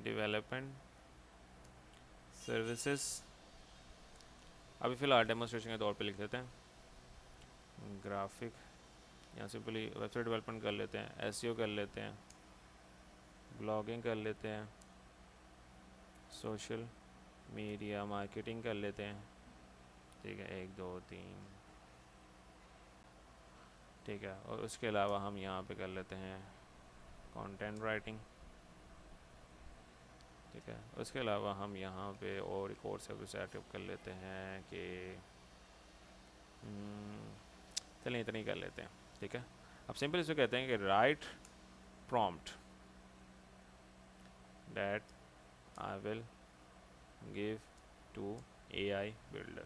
development services. अभी फ़िलहाल डेमोस्ट्रेशन के तौर पे लिख देते हैं ग्राफिक, यहाँ सिंपली वेबसाइट डेवलपमेंट कर लेते हैं, SEO कर लेते हैं, ब्लॉगिंग कर लेते हैं, सोशल मीडिया मार्केटिंग कर लेते हैं, ठीक है। 1 2 3, ठीक है। और उसके अलावा हम यहाँ पे कर लेते हैं कंटेंट राइटिंग, ठीक है। उसके अलावा हम यहाँ पे और एक और सर्विस एक्टिव कर लेते हैं कि चलिए इतनी कर लेते हैं, ठीक है। अब सिंपल इसको कहते हैं कि write prompt that I will give to AI builder,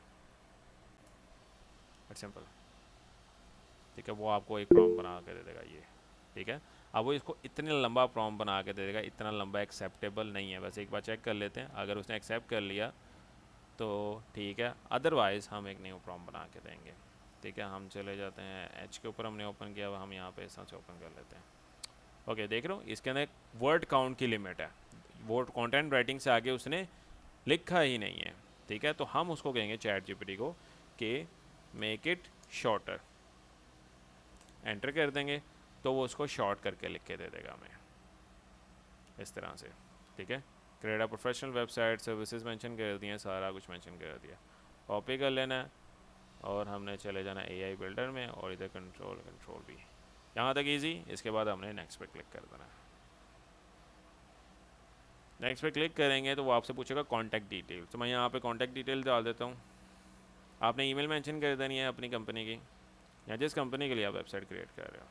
it's simple, ठीक है। वो आपको एक प्रॉम्प्ट बना के दे देगा ये, ठीक है। अब वो इसको इतने लंबा प्रॉम्प्ट बना के दे देगा, इतना लंबा एक्सेप्टेबल नहीं है। वैसे एक बार चेक कर लेते हैं, अगर उसने एक्सेप्ट कर लिया तो ठीक है, अदरवाइज़ हम एक न्यू प्रॉम्प्ट बना के देंगे। ठीक है, हम चले जाते हैं एच के ऊपर, हमने ओपन किया हुआ, हम यहाँ पे इस तरह से ओपन कर लेते हैं। ओके, देख रहे हो इसके अंदर वर्ड काउंट की लिमिट है, वर्ड कंटेंट राइटिंग से आगे उसने लिखा ही नहीं है। ठीक है, तो हम उसको कहेंगे चैट जीपीटी को कि मेक इट शॉर्टर, एंटर कर देंगे तो वो उसको शॉर्ट करके लिख के दे देगा हमें इस तरह से। ठीक है, create a professional website, services mention कर दिए, सारा कुछ मेंशन कर दिया। कॉपी कर लेना है और हमने चले जाना एआई बिल्डर में, और इधर कंट्रोल भी, यहाँ तक इजी। इसके बाद हमने नेक्स्ट पे क्लिक कर देना है। नेक्स्ट पे क्लिक करेंगे तो वो आपसे पूछेगा कॉन्टैक्ट डिटेल, तो मैं यहाँ पे कॉन्टैक्ट डिटेल डाल देता हूँ। आपने ईमेल मेंशन कर देनी है अपनी कंपनी की, या जिस कंपनी के लिए आप वेबसाइट क्रिएट कर रहे हो।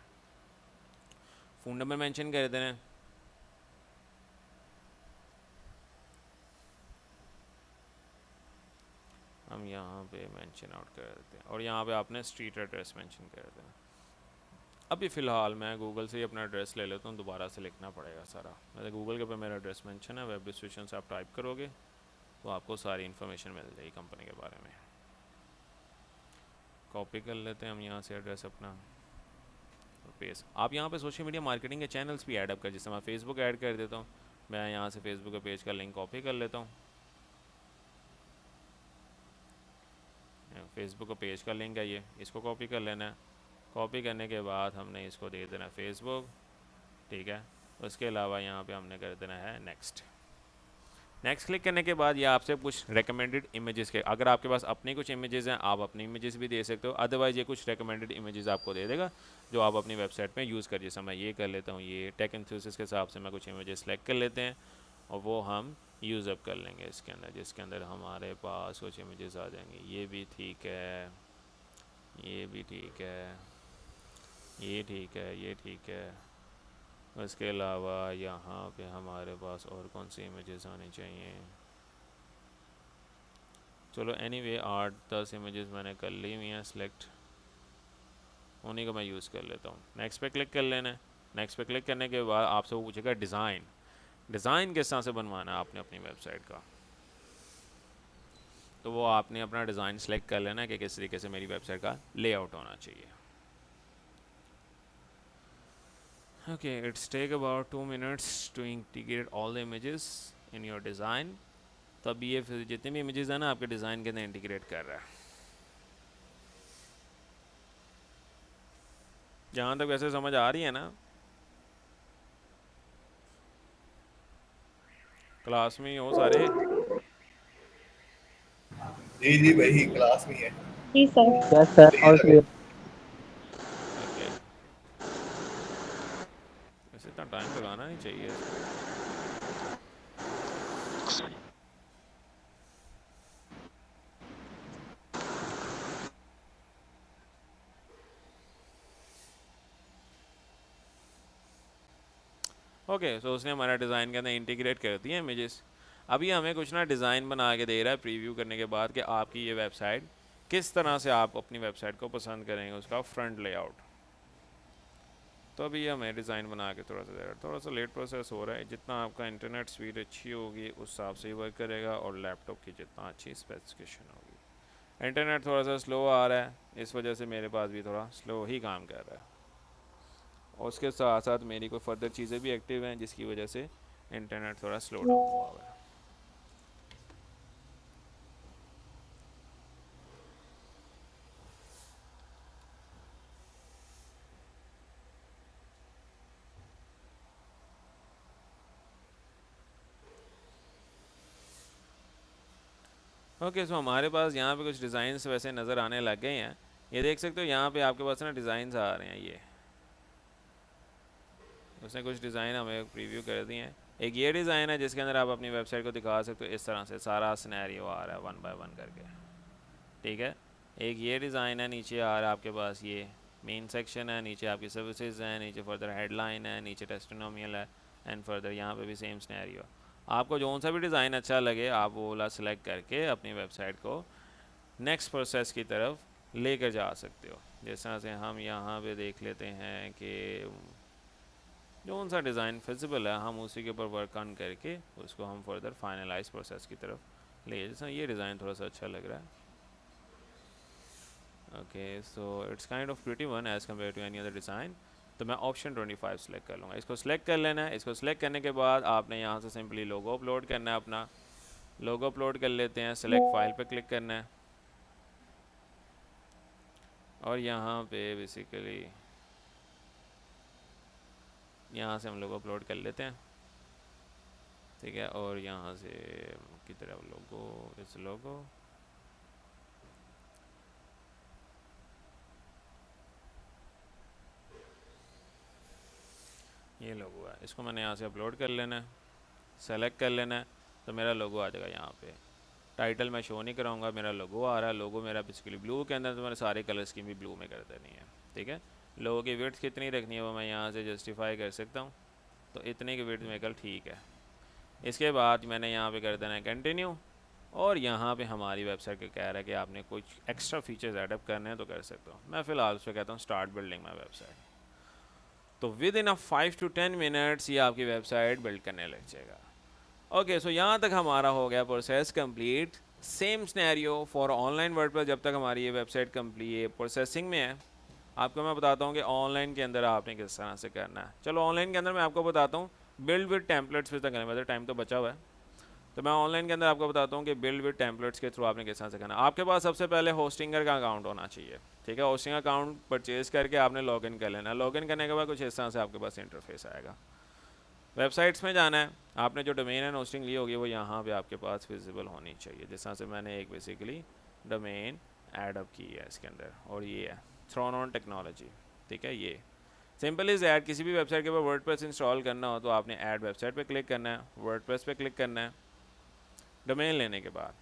फ़ोन नंबर मेंशन कर देना है। हम यहाँ पे मेंशन आउट कर देते हैं, और यहाँ पे आपने स्ट्रीट एड्रेस मेंशन कर देना। अभी फ़िलहाल मैं गूगल से ही अपना एड्रेस ले लेता हूँ, दोबारा से लिखना पड़ेगा सारा। वैसे गूगल के ऊपर मेरा एड्रेस मेंशन है, वेब डिस्ट्रीब्यूशन से आप टाइप करोगे तो आपको सारी इन्फॉर्मेशन मिल जाएगी कंपनी के बारे में। कॉपी कर लेते हैं हम यहाँ से एड्रेस अपना और पेस्ट। आप यहाँ पे सोशल मीडिया मार्केटिंग के चैनल्स भी ऐड अप कर, जैसे मैं फेसबुक ऐड कर देता हूँ। मैं यहाँ से फेसबुक के पेज का लिंक कॉपी कर लेता हूँ, फेसबुक का पेज का लिंक है ये, इसको कॉपी कर लेना है। कॉपी करने के बाद हमने इसको दे देना फेसबुक। ठीक है, उसके अलावा यहाँ पे हमने कर देना है नेक्स्ट। नेक्स्ट क्लिक करने के बाद ये आपसे कुछ रिकमेंडेड इमेजेस के, अगर आपके पास अपनी कुछ इमेजेस हैं आप अपनी इमेजेस भी दे सकते हो, अदरवाइज़ ये कुछ रिकमेंडेड इमेजेस आपको दे देगा जो आप अपनी वेबसाइट में यूज़ कर। जैसे मैं ये कर लेता हूँ, ये टेक एंथुसिस्ट के हिसाब से मैं कुछ इमेजेस सेलेक्ट कर लेते हैं और वो हम यूज़ अप कर लेंगे इसके अंदर, जिसके अंदर हमारे पास कुछ इमेजेस आ जाएंगे। ये भी ठीक है, ये भी ठीक है, ये ठीक है, ये ठीक है। उसके अलावा यहाँ पे हमारे पास और कौन सी इमेजेस आनी चाहिए। चलो एनीवे 8-10 इमेजेस मैंने कर ली हुई हैं सेलेक्ट, उन्हीं को मैं यूज़ कर लेता हूँ। नेक्स्ट पे क्लिक कर लेना है। नेक्स्ट पे क्लिक करने के बाद आपसे वो पूछेगा डिज़ाइन, डिज़ाइन किस तरह से बनवाना है आपने अपनी वेबसाइट का। तो वो आपने अपना डिज़ाइन सेलेक्ट कर लेना है कि किस तरीके से मेरी वेबसाइट का लेआउट होना चाहिए। Okay, it's take about 2 minutes to integrate all the images in your design. तब ये फिर जितने भी इमेजेस हैं ना आपके डिज़ाइन के अंदर इंटीग्रेट कर रहा है। जहाँ तक वैसे समझ आ रही है ना, क्लास में ही हो सारे। जी जी भाई क्लास में ही है। जी sir. Yes sir, clear all है भाई। क्लियर। ओके, वैसे इतना टाइम लगाना नहीं चाहिए इसमें। ओके, सो उसने हमारा डिज़ाइन के अंदर इंटीग्रेट कर दिया इमेजेस। अभी हमें कुछ ना डिज़ाइन बना के दे रहा है प्रीव्यू करने के बाद कि आपकी ये वेबसाइट किस तरह से आप अपनी वेबसाइट को पसंद करेंगे, उसका फ्रंट लेआउट। तो अभी हमें डिज़ाइन बना के थोड़ा सा दे रहा है, थोड़ा सा लेट प्रोसेस हो रहा है। जितना आपका इंटरनेट स्पीड अच्छी होगी उस हिसाब से ही वर्क करेगा, और लैपटॉप की जितना अच्छी स्पेसिफिकेशन होगी। इंटरनेट थोड़ा सा स्लो आ रहा है, इस वजह से मेरे पास भी थोड़ा स्लो ही काम कर रहा है, और उसके साथ साथ मेरी कोई फर्दर चीज़ें भी एक्टिव हैं जिसकी वजह से इंटरनेट थोड़ा स्लो डाउन हुआ हुआ है। ओके, सो हमारे पास यहाँ पे कुछ डिज़ाइंस वैसे नज़र आने लग गए हैं। ये देख सकते हो यहाँ पे आपके पास ना डिज़ाइंस आ रहे हैं। ये उसने कुछ डिज़ाइन हमें प्रीव्यू कर दिए हैं। एक ये डिज़ाइन है जिसके अंदर आप अपनी वेबसाइट को दिखा सकते हो, इस तरह से सारा सिनेरियो आ रहा है 1 by 1 करके। ठीक है, एक ये डिज़ाइन है, नीचे आ रहा है आपके पास ये मेन सेक्शन है, नीचे आपकी सर्विसेज हैं, नीचे फर्दर हेडलाइन है, नीचे टेस्टिमोनियल है, एंड फर्दर यहाँ पे भी सेम सिनेरियो। आपको जो सा भी डिज़ाइन अच्छा लगे आप वो वाला सेलेक्ट करके अपनी वेबसाइट को नेक्स्ट प्रोसेस की तरफ लेकर जा सकते हो। जिस तरह से हम यहाँ पे देख लेते हैं कि जो सा डिज़ाइन फिजिबल है हम उसी के ऊपर वर्क ऑन करके उसको हम फर्दर फाइनलाइज प्रोसेस की तरफ ले जैसा ये डिज़ाइन थोड़ा सा अच्छा लग रहा है. Okay so it's kind of pretty one as compare to any other design. तो मैं ऑप्शन 25 सेलेक्ट कर लूँगा. इसको सेलेक्ट कर लेना है. इसको सेलेक्ट करने के बाद आपने यहाँ से सिंपली लोगो अपलोड करना है. अपना लोगो अपलोड कर लेते हैं. सेलेक्ट फाइल पे क्लिक करना है और यहाँ पे बेसिकली यहाँ से हम लोगो अपलोड कर लेते हैं. ठीक है, और यहाँ से की तरफ लोगो, इस लोगो ये लोगो है, इसको मैंने यहाँ से अपलोड कर लेना है. सेलेक्ट कर लेना है तो मेरा लोगो आ जाएगा. यहाँ पे टाइटल मैं शो नहीं कराऊंगा, मेरा लोगो आ रहा है. लोगो मेरा बेसिकली ब्लू के अंदर, तो मैंने सारे कलर स्कीम भी ब्लू में कर देनी है. ठीक है, लोगो की विड्थ कितनी रखनी है वो मैं यहाँ से जस्टिफाई कर सकता हूँ. तो इतने की विड्थ मेरे कल ठीक है. इसके बाद मैंने यहाँ पे कर देना है कंटिन्यू. और यहाँ पे हमारी वेबसाइट का कह रहा है कि आपने कुछ एक्स्ट्रा फीचर्स एडअप करने हैं तो कर सकते हो. मैं फ़िलहाल उससे कहता हूँ स्टार्ट बिल्डिंग माई वेबसाइट. तो विद इन 5 to 10 मिनट्स ये आपकी वेबसाइट बिल्ड करने लग जाएगा. ओके सो यहाँ तक हमारा हो गया process complete. Same scenario for online WordPress. जब तक हमारी ये वेबसाइट कंप्लीट प्रोसेसिंग में है, आपको मैं बताता हूँ कि ऑनलाइन के अंदर आपने किस तरह से करना है. चलो ऑनलाइन के अंदर मैं आपको बताता हूँ बिल्ड विद टेम्पलेट्स फिर तक करना है. टाइम तो बचा हुआ है, तो मैं ऑनलाइन के अंदर आपको बताता हूँ कि बिल्ड विद टेम्पलेट्स के थ्रू आपने किस तरह से करना है. आपके पास सबसे पहले होस्टिंगर का अकाउंट होना चाहिए. ठीक है, होस्टिंग अकाउंट परचेज करके आपने लॉगिन कर लेना है. लॉगिन करने के बाद कुछ इस तरह से आपके पास इंटरफेस आएगा. वेबसाइट्स में जाना है. आपने जो डोमेन एंड होस्टिंग ली होगी वो यहाँ पे आपके पास विजिबल होनी चाहिए. जिस तरह से मैंने एक बेसिकली डोमेन एडअप की है इसके अंदर, और ये है थ्रोन ऑन टेक्नोलॉजी. ठीक है, ये सिंपल इज़ ऐड. किसी भी वेबसाइट के ऊपर वर्डप्रेस इंस्टॉल करना हो तो आपने ऐड वेबसाइट पे क्लिक करना है, वर्डप्रेस पे क्लिक करना है. डोमेन लेने के बाद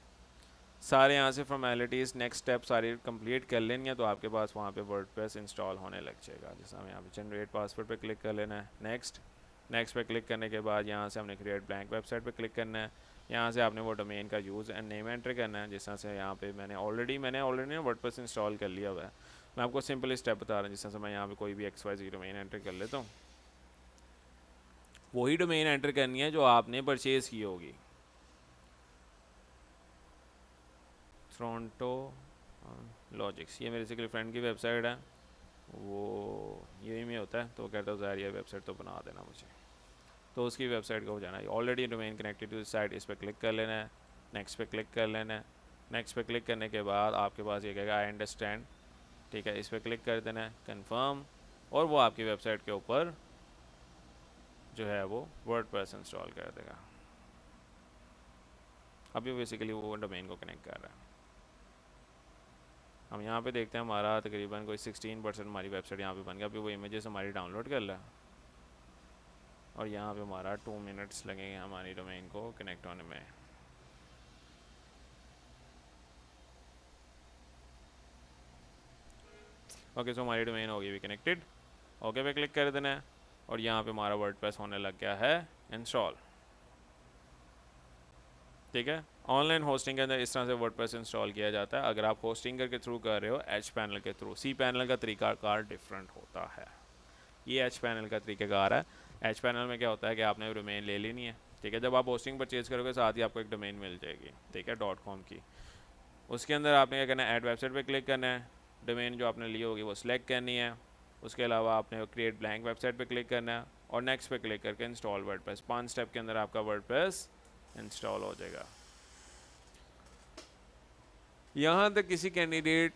सारे यहाँ से फॉर्मेलिटीज़ नेक्स्ट स्टेप सारी कंप्लीट कर लेंगे तो आपके पास वहाँ पे वर्डप्रेस इंस्टॉल होने लग जाएगा. जैसे हमें यहाँ पे जनरेट पासवर्ड पे क्लिक कर लेना है. नेक्स्ट पे क्लिक करने के बाद यहाँ से हमने क्रिएट ब्लैंक वेबसाइट पे क्लिक करना है. यहाँ से आपने वो डोमेन का यूज़ एंड नेम एंटर करना है. जिस तरह से यहाँ पे मैंने ऑलरेडी वर्डप्रेस इंस्टॉल कर लिया हुआ है. मैं आपको सिंपल स्टेप बता रहा हूँ. जिस तरह से मैं यहाँ पे कोई भी XYZ डोमेन एंटर कर लेता हूँ. वही डोमेन एंटर करनी है जो आपने परचेज़ की होगी. टोरंटो लॉजिक्स, ये मेरे से फ्रेंड की वेबसाइट है, वो यही में होता है. तो कहता है यार ये वेबसाइट तो बना देना मुझे. तो उसकी वेबसाइट को हो जाना है. Already domain connected to site. इस पर क्लिक कर लेना है. नेक्स्ट पे क्लिक कर लेना है. नेक्स्ट पे क्लिक करने के बाद आपके पास ये कहेगा आई अंडरस्टैंड. ठीक है, इस पर क्लिक कर देना है, कन्फर्म. और वो आपकी वेबसाइट के ऊपर जो है वो वर्डप्रेस इंस्टॉल कर देगा. अभी बेसिकली वो डोमेन को कनेक्ट कर रहा है. हम यहाँ पे देखते हैं हमारा तकरीबन कोई 16% हमारी वेबसाइट यहाँ पे बन गया. अभी वो इमेजेस हमारी डाउनलोड कर रहा है और यहाँ पे हमारा 2 मिनट्स लगेंगे हमारी डोमेन को कनेक्ट होने में. ओके सो हमारी डोमेन होगी भी कनेक्टेड. ओके पे क्लिक कर देना है और यहाँ पे हमारा वर्डप्रेस होने लग गया है इंस्टॉल. ठीक है, ऑनलाइन होस्टिंग के अंदर इस तरह से वर्डप्रेस इंस्टॉल किया जाता है. अगर आप होस्टिंगर के थ्रू कर रहे हो एच पैनल के थ्रू, सी पैनल का तरीकाकार डिफरेंट होता है. ये एच पैनल का तरीकाकार है. एच पैनल में क्या होता है कि आपने डोमेन ले लेनी है. ठीक है, जब आप होस्टिंग परचेज करोगे साथ ही आपको एक डोमेन मिल जाएगी. ठीक है, .com की. उसके अंदर आपने क्या करना है, ऐड वेबसाइट पे क्लिक करना है. डोमेन जो आपने ली होगी वो सिलेक्ट करनी है. उसके अलावा आपने क्रिएट ब्लैंक वेबसाइट पे क्लिक करना है और नेक्स्ट पे क्लिक करके इंस्टॉल वर्डप्रेस. 5 स्टेप के अंदर आपका वर्डप्रेस इंस्टॉल हो जाएगा. यहाँ तक किसी कैंडिडेट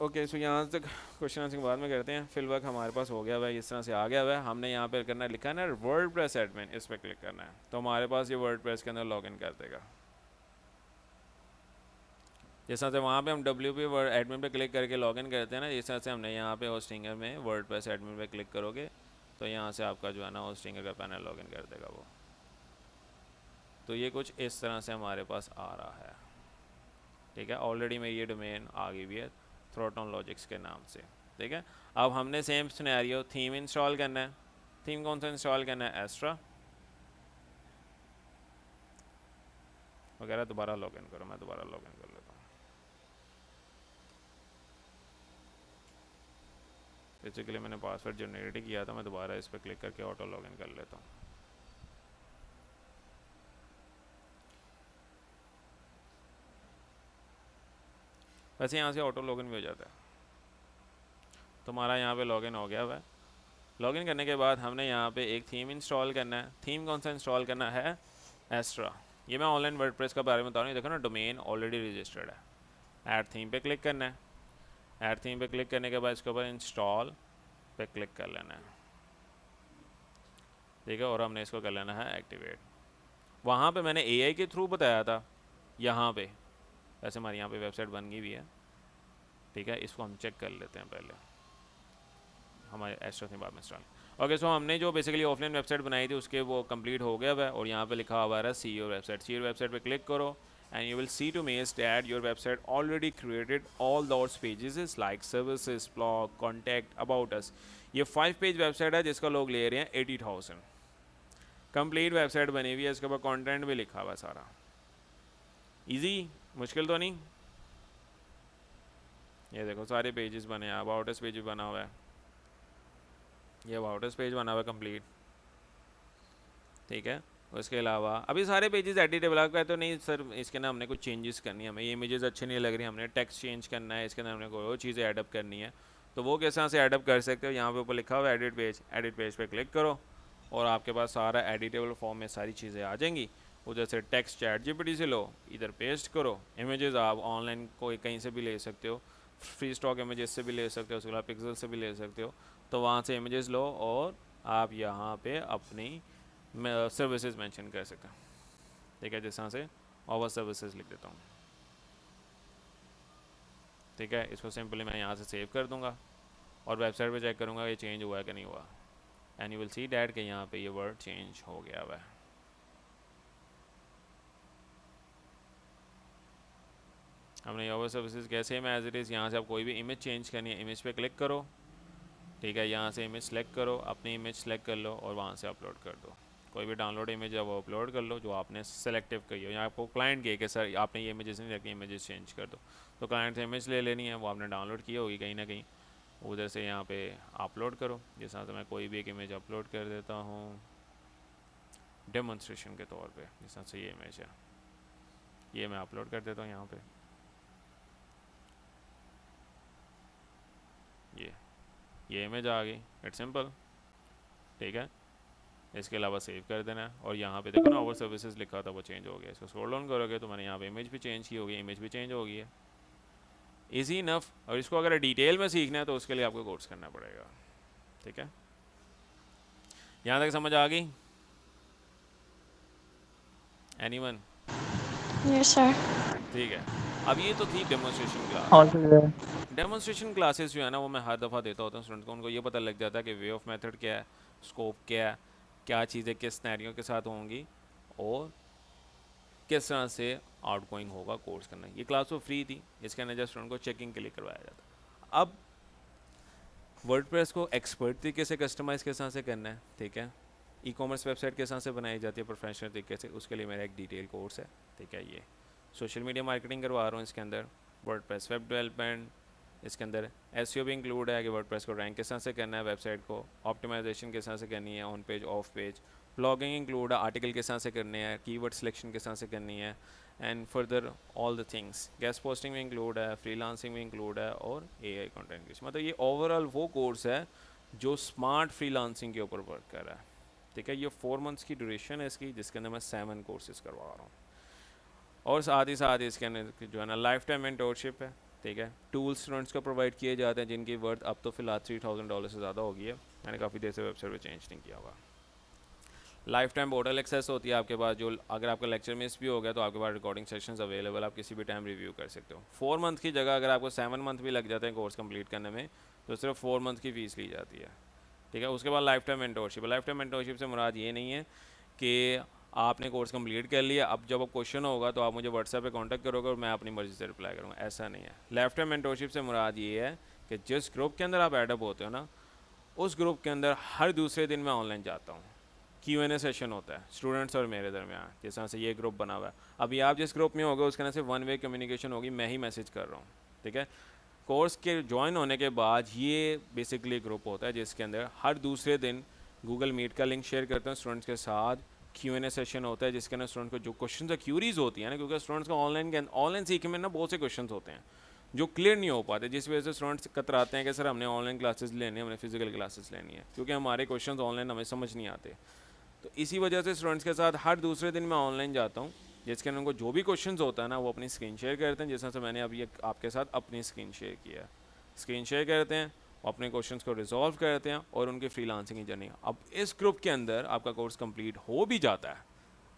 ओके सो यहाँ तक क्वेश्चन आंसर बाद में करते हैं. फिल वर्क हमारे पास हो गया हुआ है, इस तरह से आ गया हुआ है. हमने यहाँ पे करना लिखा है ना वर्डप्रेस एडमिन, इस पर क्लिक करना है तो हमारे पास ये वर्डप्रेस के अंदर लॉगिन कर देगा. जिस तरह से वहाँ पे हम WP वर्ड एडमिन पे क्लिक करके लॉगिन करते हैं ना, इस तरह से हमने यहाँ पे होस्टिंगर में वर्डप्रेस एडमिन पे क्लिक करोगे तो यहाँ से आपका जो है ना होस्टिंगर का पैनल लॉगिन कर देगा वो. तो ये कुछ इस तरह से हमारे पास आ रहा है. ठीक है, ऑलरेडी मेरी ये डोमेन आ गई हुई है थ्रोटन लॉजिक्स के नाम से. ठीक है, अब हमने सेम सिनेरियो थीम इंस्टॉल करना है. थीम कौन सा इंस्टॉल करना है, एस्ट्रा वगैरह. दोबारा लॉगिन करो, मैं दोबारा लॉगिन कर लेता हूँ. बेसिकली मैंने पासवर्ड जनरेट ही किया था, मैं दोबारा इस पर क्लिक करके ऑटो लॉगिन कर लेता हूँ. वैसे यहाँ से ऑटो लॉगिन भी हो जाता है। तुम्हारा यहाँ पे लॉगिन हो गया हुआ है। लॉगिन करने के बाद हमने यहाँ पे एक थीम इंस्टॉल करना है। थीम कौन सा इंस्टॉल करना है? एस्ट्रा। ये मैं ऑनलाइन वर्डप्रेस का बारे में बता रहा हूँ। देखो ना, डोमेन ऑलरेडी रजिस्टर्ड है। ऐड थीम पे क्लिक करना है। ऐड थीम पे क्लिक करने के बाद इसके ऊपर इंस्टॉल पे क्लिक कर लेना है, ठीक है। और हमने इसको कर लेना है एक्टिवेट। वहाँ पे मैंने एआई के थ्रू बताया था, यहाँ पे वैसे हमारी यहाँ पे वेबसाइट बन गई भी है, ठीक है। इसको हम चेक कर लेते हैं पहले, हमारे एस्ट्रा थीम बाद में इंस्टॉल। ओके, सो हमने जो बेसिकली ऑफलाइन वेबसाइट बनाई थी उसके वो कंप्लीट हो गया है। और यहाँ पे लिखा हुआ है see your website. See your website पे क्लिक करो and you will see to Maze that your website already created all those pages is like services, blog, contact, about us। ये 5 पेज वेबसाइट है जिसका लोग ले रहे हैं 80,000। कंप्लीट वेबसाइट बनी हुई है, इसके ऊपर कंटेंट भी लिखा हुआ है सारा। इजी, मुश्किल तो नहीं। ये देखो सारे पेजेस बने हैं। अबाउट अस पेज भी बना हुआ है, ये अबाउट अस पेज बना हुआ है कंप्लीट, ठीक है। उसके अलावा अभी सारे पेजेस एडिटेबल है तो नहीं सर, इसके अंदर हमने कुछ चेंजेस करनी है, हमें ये इमेजेस अच्छी नहीं लग रही, हमने टेक्स्ट चेंज करना है, इसके अंदर हमने कोई और चीज़ें एडअप करनी है, तो वो किस तरह से एडअप कर सकते हो। यहाँ पे ऊपर लिखा हुआ है एडिट पेज। एडिट पेज पे क्लिक करो और आपके पास सारा एडिटेबल फॉर्म में सारी चीज़ें आ जाएंगी। उधर से टेक्स्ट चैट जीपीटी से लो, इधर पेस्ट करो। इमेजेस आप ऑनलाइन कोई कहीं से भी ले सकते हो, फ्री स्टॉक इमेजेस से भी ले सकते हो, उसके अलावा पिक्सल से भी ले सकते हो। तो वहाँ से इमेजेस लो और आप यहाँ पे अपनी सर्विसेज मेंशन कर सकते हैं, ठीक है। जिस तरह से ओवर सर्विसेज लिख देता हूँ, ठीक है। इसको सिंपली मैं यहाँ से सेव कर दूँगा और वेबसाइट पे चेक करूँगा ये चेंज हुआ है कि नहीं हुआ। And you will see that कि यहाँ पे ये वर्ड चेंज हो गया हुआ है। हमने ओवर सर्विसेज कैसे है एज इट इज़। यहाँ से आप कोई भी इमेज चेंज करनी है, इमेज पे क्लिक करो, ठीक है। यहाँ से इमेज सेलेक्ट करो, अपनी इमेज सेलेक्ट कर लो और वहाँ से अपलोड कर दो। कोई भी डाउनलोड इमेज है वो अपलोड कर लो जो आपने सेलेक्टिव की हो। यहाँ आपको क्लाइंट कहे कि सर आपने ये इमेजेस नहीं रखी, इमेजेस चेंज कर दो, तो क्लाइंट से इमेज ले लेनी है, वो आपने डाउनलोड की होगी कहीं ना कहीं, उधर से यहाँ पे अपलोड करो। जिस तरह से मैं कोई भी एक इमेज अपलोड कर देता हूँ डेमोन्स्ट्रेशन के तौर पे। जिस तरह से ये इमेज है, ये मैं अपलोड कर देता हूँ यहाँ पे। ये इमेज आ गई, इट्स सिंपल, ठीक है। इसके अलावा सेव कर देना है और यहाँ पे देखो ना ओवर सर्विसेज लिखा था वो चेंज हो गया। इसको स्क्रॉल डाउन करोगे तो मैंने यहाँ पे इमेज भी चेंज की होगी, इमेज भी चेंज हो गई है। Easy enough. और इसको अगर डिटेल में सीखना है तो उसके लिए आपको कोर्स करना पड़ेगा, ठीक है। यहाँ तक समझ आ गई? एनीवन? Yes sir. ठीक है। अब ये तो थी डेमोन्स्ट्रेशन क्लास। डेमोन्स्ट्रेशन क्लासेस जो है ना वो मैं हर दफ़ा देता होता हूँ स्टूडेंट को। उनको ये पता लग जाता है कि वे ऑफ मेथड क्या है, स्कोप क्या है, क्या चीज़ें किस सिनेरियो के साथ होंगी और किस तरह से आउटगोइंग होगा कोर्स करना। ये क्लास तो फ्री थी, इसके अंदर जस्ट स्टूडेंट को चेकिंग के लिए करवाया जाता। अब वर्डप्रेस को एक्सपर्ट तरीके से कस्टमाइज़ किस तरह से करना है, ठीक है। ई कॉमर्स वेबसाइट किस तरह से बनाई जाती है प्रोफेशनल तरीके से, उसके लिए मेरा एक डिटेल कोर्स है, ठीक है। ये सोशल मीडिया मार्केटिंग करवा रहा हूँ इसके अंदर, वर्डप्रेस वेब डेवलपमेंट, इसके अंदर एसईओ भी इंक्लूड है कि वर्डप्रेस को रैंक किस तरह से करना है, वेबसाइट को ऑप्टिमाइजेशन किस तरह से करनी है, on page of page, blogging include है, आर्टिकल किस तरह से करने हैं, कीवर्ड सिलेक्शन किस तरह से करनी है, and further all the things. Guest posting भी इंक्लूड है, फ्रीलांसिंग भी इंक्लूड है और एआई कंटेंट क्रिएशन। मतलब ये ओवरऑल वो कोर्स है जो स्मार्ट फ्रीलांसिंग के ऊपर वर्क कर रहा है, ठीक है। ये 4 मंथ्स की ड्यूरेशन है इसकी, जिसके अंदर मैं 7 कोर्सेज करवा रहा हूँ और साथ ही साथ इसके अंदर जो है ना लाइफ टाइम मेंटोरशिप है, ठीक है। टूल्स स्टूडेंट्स को प्रोवाइड किए जाते हैं जिनकी वर्थ अब तो फिलहाल $3,000 से ज़्यादा हो गई है। मैंने काफ़ी देर से वेबसाइट पे चेंज नहीं किया हुआ। लाइफ टाइम पोर्टल एक्सेस होती है आपके पास, जो अगर आपका लेक्चर मिस भी हो गया तो आपके पास रिकॉर्डिंग सेशंस अवेलेबल, आप किसी भी टाइम रिव्यू कर सकते हो। 4 मंथ की जगह अगर आपको 7 मंथ भी लग जाते हैं कोर्स कंप्लीट करने में तो सिर्फ 4 मंथ की फ़ीस ली जाती है, ठीक है। उसके बाद life time mentorship. Life time mentorship से मुराद ये नहीं है कि आपने कोर्स कंप्लीट कर लिया, अब जब अब क्वेश्चन होगा तो आप मुझे व्हाट्सएप पे कांटेक्ट करोगे और मैं अपनी मर्ज़ी से रिप्लाई करूँगा, ऐसा नहीं है। लाइफ टाइम मेंटोरशिप से मुराद ये है कि जिस ग्रुप के अंदर आप एडअप होते हो ना, उस ग्रुप के अंदर हर दूसरे दिन मैं ऑनलाइन जाता हूँ, Q&A सेशन होता है स्टूडेंट्स और मेरे दरमियान। जिस तरह से ये ग्रुप बना हुआ है, अभी आप जिस ग्रुप में होगे उसके अंदर से 1 वे कम्युनिकेशन होगी, मैं ही मैसेज कर रहा हूँ, ठीक है। कोर्स के ज्वाइन होने के बाद ये बेसिकली ग्रुप होता है जिसके अंदर हर दूसरे दिन गूगल मीट का लिंक शेयर करते हैं स्टूडेंट्स के साथ। Q&A सेशन होता है जिसके अंदर स्टूडेंट को जो क्वेश्चन या क्यूरीज होती है ना, क्योंकि स्टूडेंट्स का ऑनलाइन सीखने में ना बहुत से क्वेश्चन होते हैं, जो क्लियर नहीं हो पाते, जिस वजह से स्टूडेंट्स कतराते हैं कि सर हमने ऑनलाइन क्लासेस लेनी है, हमने फिजिकल क्लासेस लेनी है, क्योंकि हमारे क्वेश्चंस ऑनलाइन हमें समझ नहीं आते। तो इसी वजह से स्टूडेंट्स के साथ हर दूसरे दिन मैं ऑनलाइन जाता हूँ, जिसके अंदर उनको जो भी क्वेश्चंस होता है ना वो अपनी स्क्रीन शेयर करते हैं, जैसा से मैंने अभी आपके साथ अपनी स्क्रीन शेयर किया। स्क्रीन शेयर करते हैं, अपने क्वेश्चंस को रिजॉल्व करते हैं और उनकी फ्रीलांसिंग की जर्नी। अब इस ग्रुप के अंदर आपका कोर्स कंप्लीट हो भी जाता है,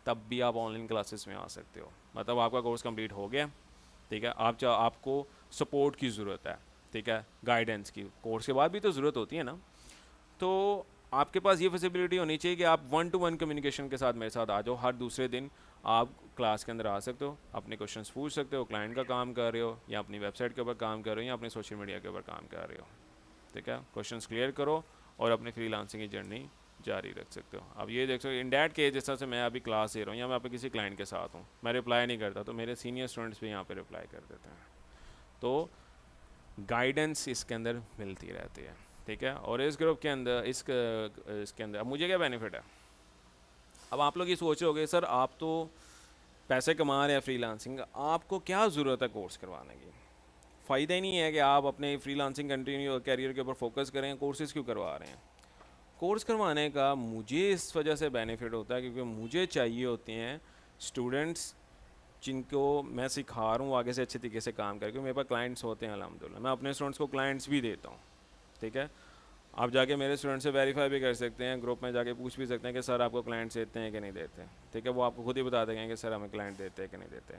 तब भी आप ऑनलाइन क्लासेस में आ सकते हो। मतलब आपका कोर्स कंप्लीट हो गया, ठीक है, आपको सपोर्ट की ज़रूरत है, ठीक है, गाइडेंस की, कोर्स के बाद भी तो ज़रूरत होती है ना। तो आपके पास ये फैसिलिटी होनी चाहिए कि आप 1-to-1 कम्युनिकेशन के साथ मेरे साथ आ जाओ। हर दूसरे दिन आप क्लास के अंदर आ सकते हो, अपने क्वेश्चंस पूछ सकते हो, क्लाइंट का काम कर रहे हो या अपनी वेबसाइट के ऊपर काम कर रहे हो या अपने सोशल मीडिया के ऊपर काम कर रहे हो, ठीक है। क्वेश्चंस क्लियर करो और अपनी फ्रीलांसिंग की जर्नी जारी रख सकते हो। अब ये देख सकते हो, इन डैट केस जैसा से मैं अभी क्लास दे रहा हूँ या मैं अपने किसी क्लाइंट के साथ हूँ, मैं रिप्लाई नहीं करता तो मेरे सीनियर स्टूडेंट्स भी यहाँ पे रिप्लाई कर देते हैं। तो गाइडेंस इसके अंदर मिलती रहती है, ठीक है। और इस ग्रुप के अंदर इसके अंदर अब मुझे क्या बेनिफिट है। अब आप लोग ये सोच रहे होगे सर आप तो पैसे कमा रहे हैं फ्रीलांसिंग, आपको क्या ज़रूरत है कोर्स करवाने की। फ़ायदा ही नहीं है कि आप अपने फ्रीलांसिंग कंटिन्यू कैरियर के ऊपर फोकस करें, कोर्सेज़ क्यों करवा रहे हैं। कोर्स करवाने का मुझे इस वजह से बेनिफिट होता है क्योंकि मुझे चाहिए होते हैं स्टूडेंट्स जिनको मैं सिखा रहा हूँ आगे से अच्छे तरीके से काम करके। मेरे पास क्लाइंट्स होते हैं अल्हम्दुलिल्लाह, मैं अपने स्टूडेंट्स को क्लाइंट्स भी देता हूँ, ठीक है। आप जाके मेरे स्टूडेंट से वेरीफाई भी कर सकते हैं, ग्रुप में जाके पूछ भी सकते हैं कि सर आपको क्लाइंट्स देते हैं कि नहीं देते, ठीक है। वो आपको खुद ही बता देंगे कि सर हमें क्लाइंट देते हैं कि नहीं देते।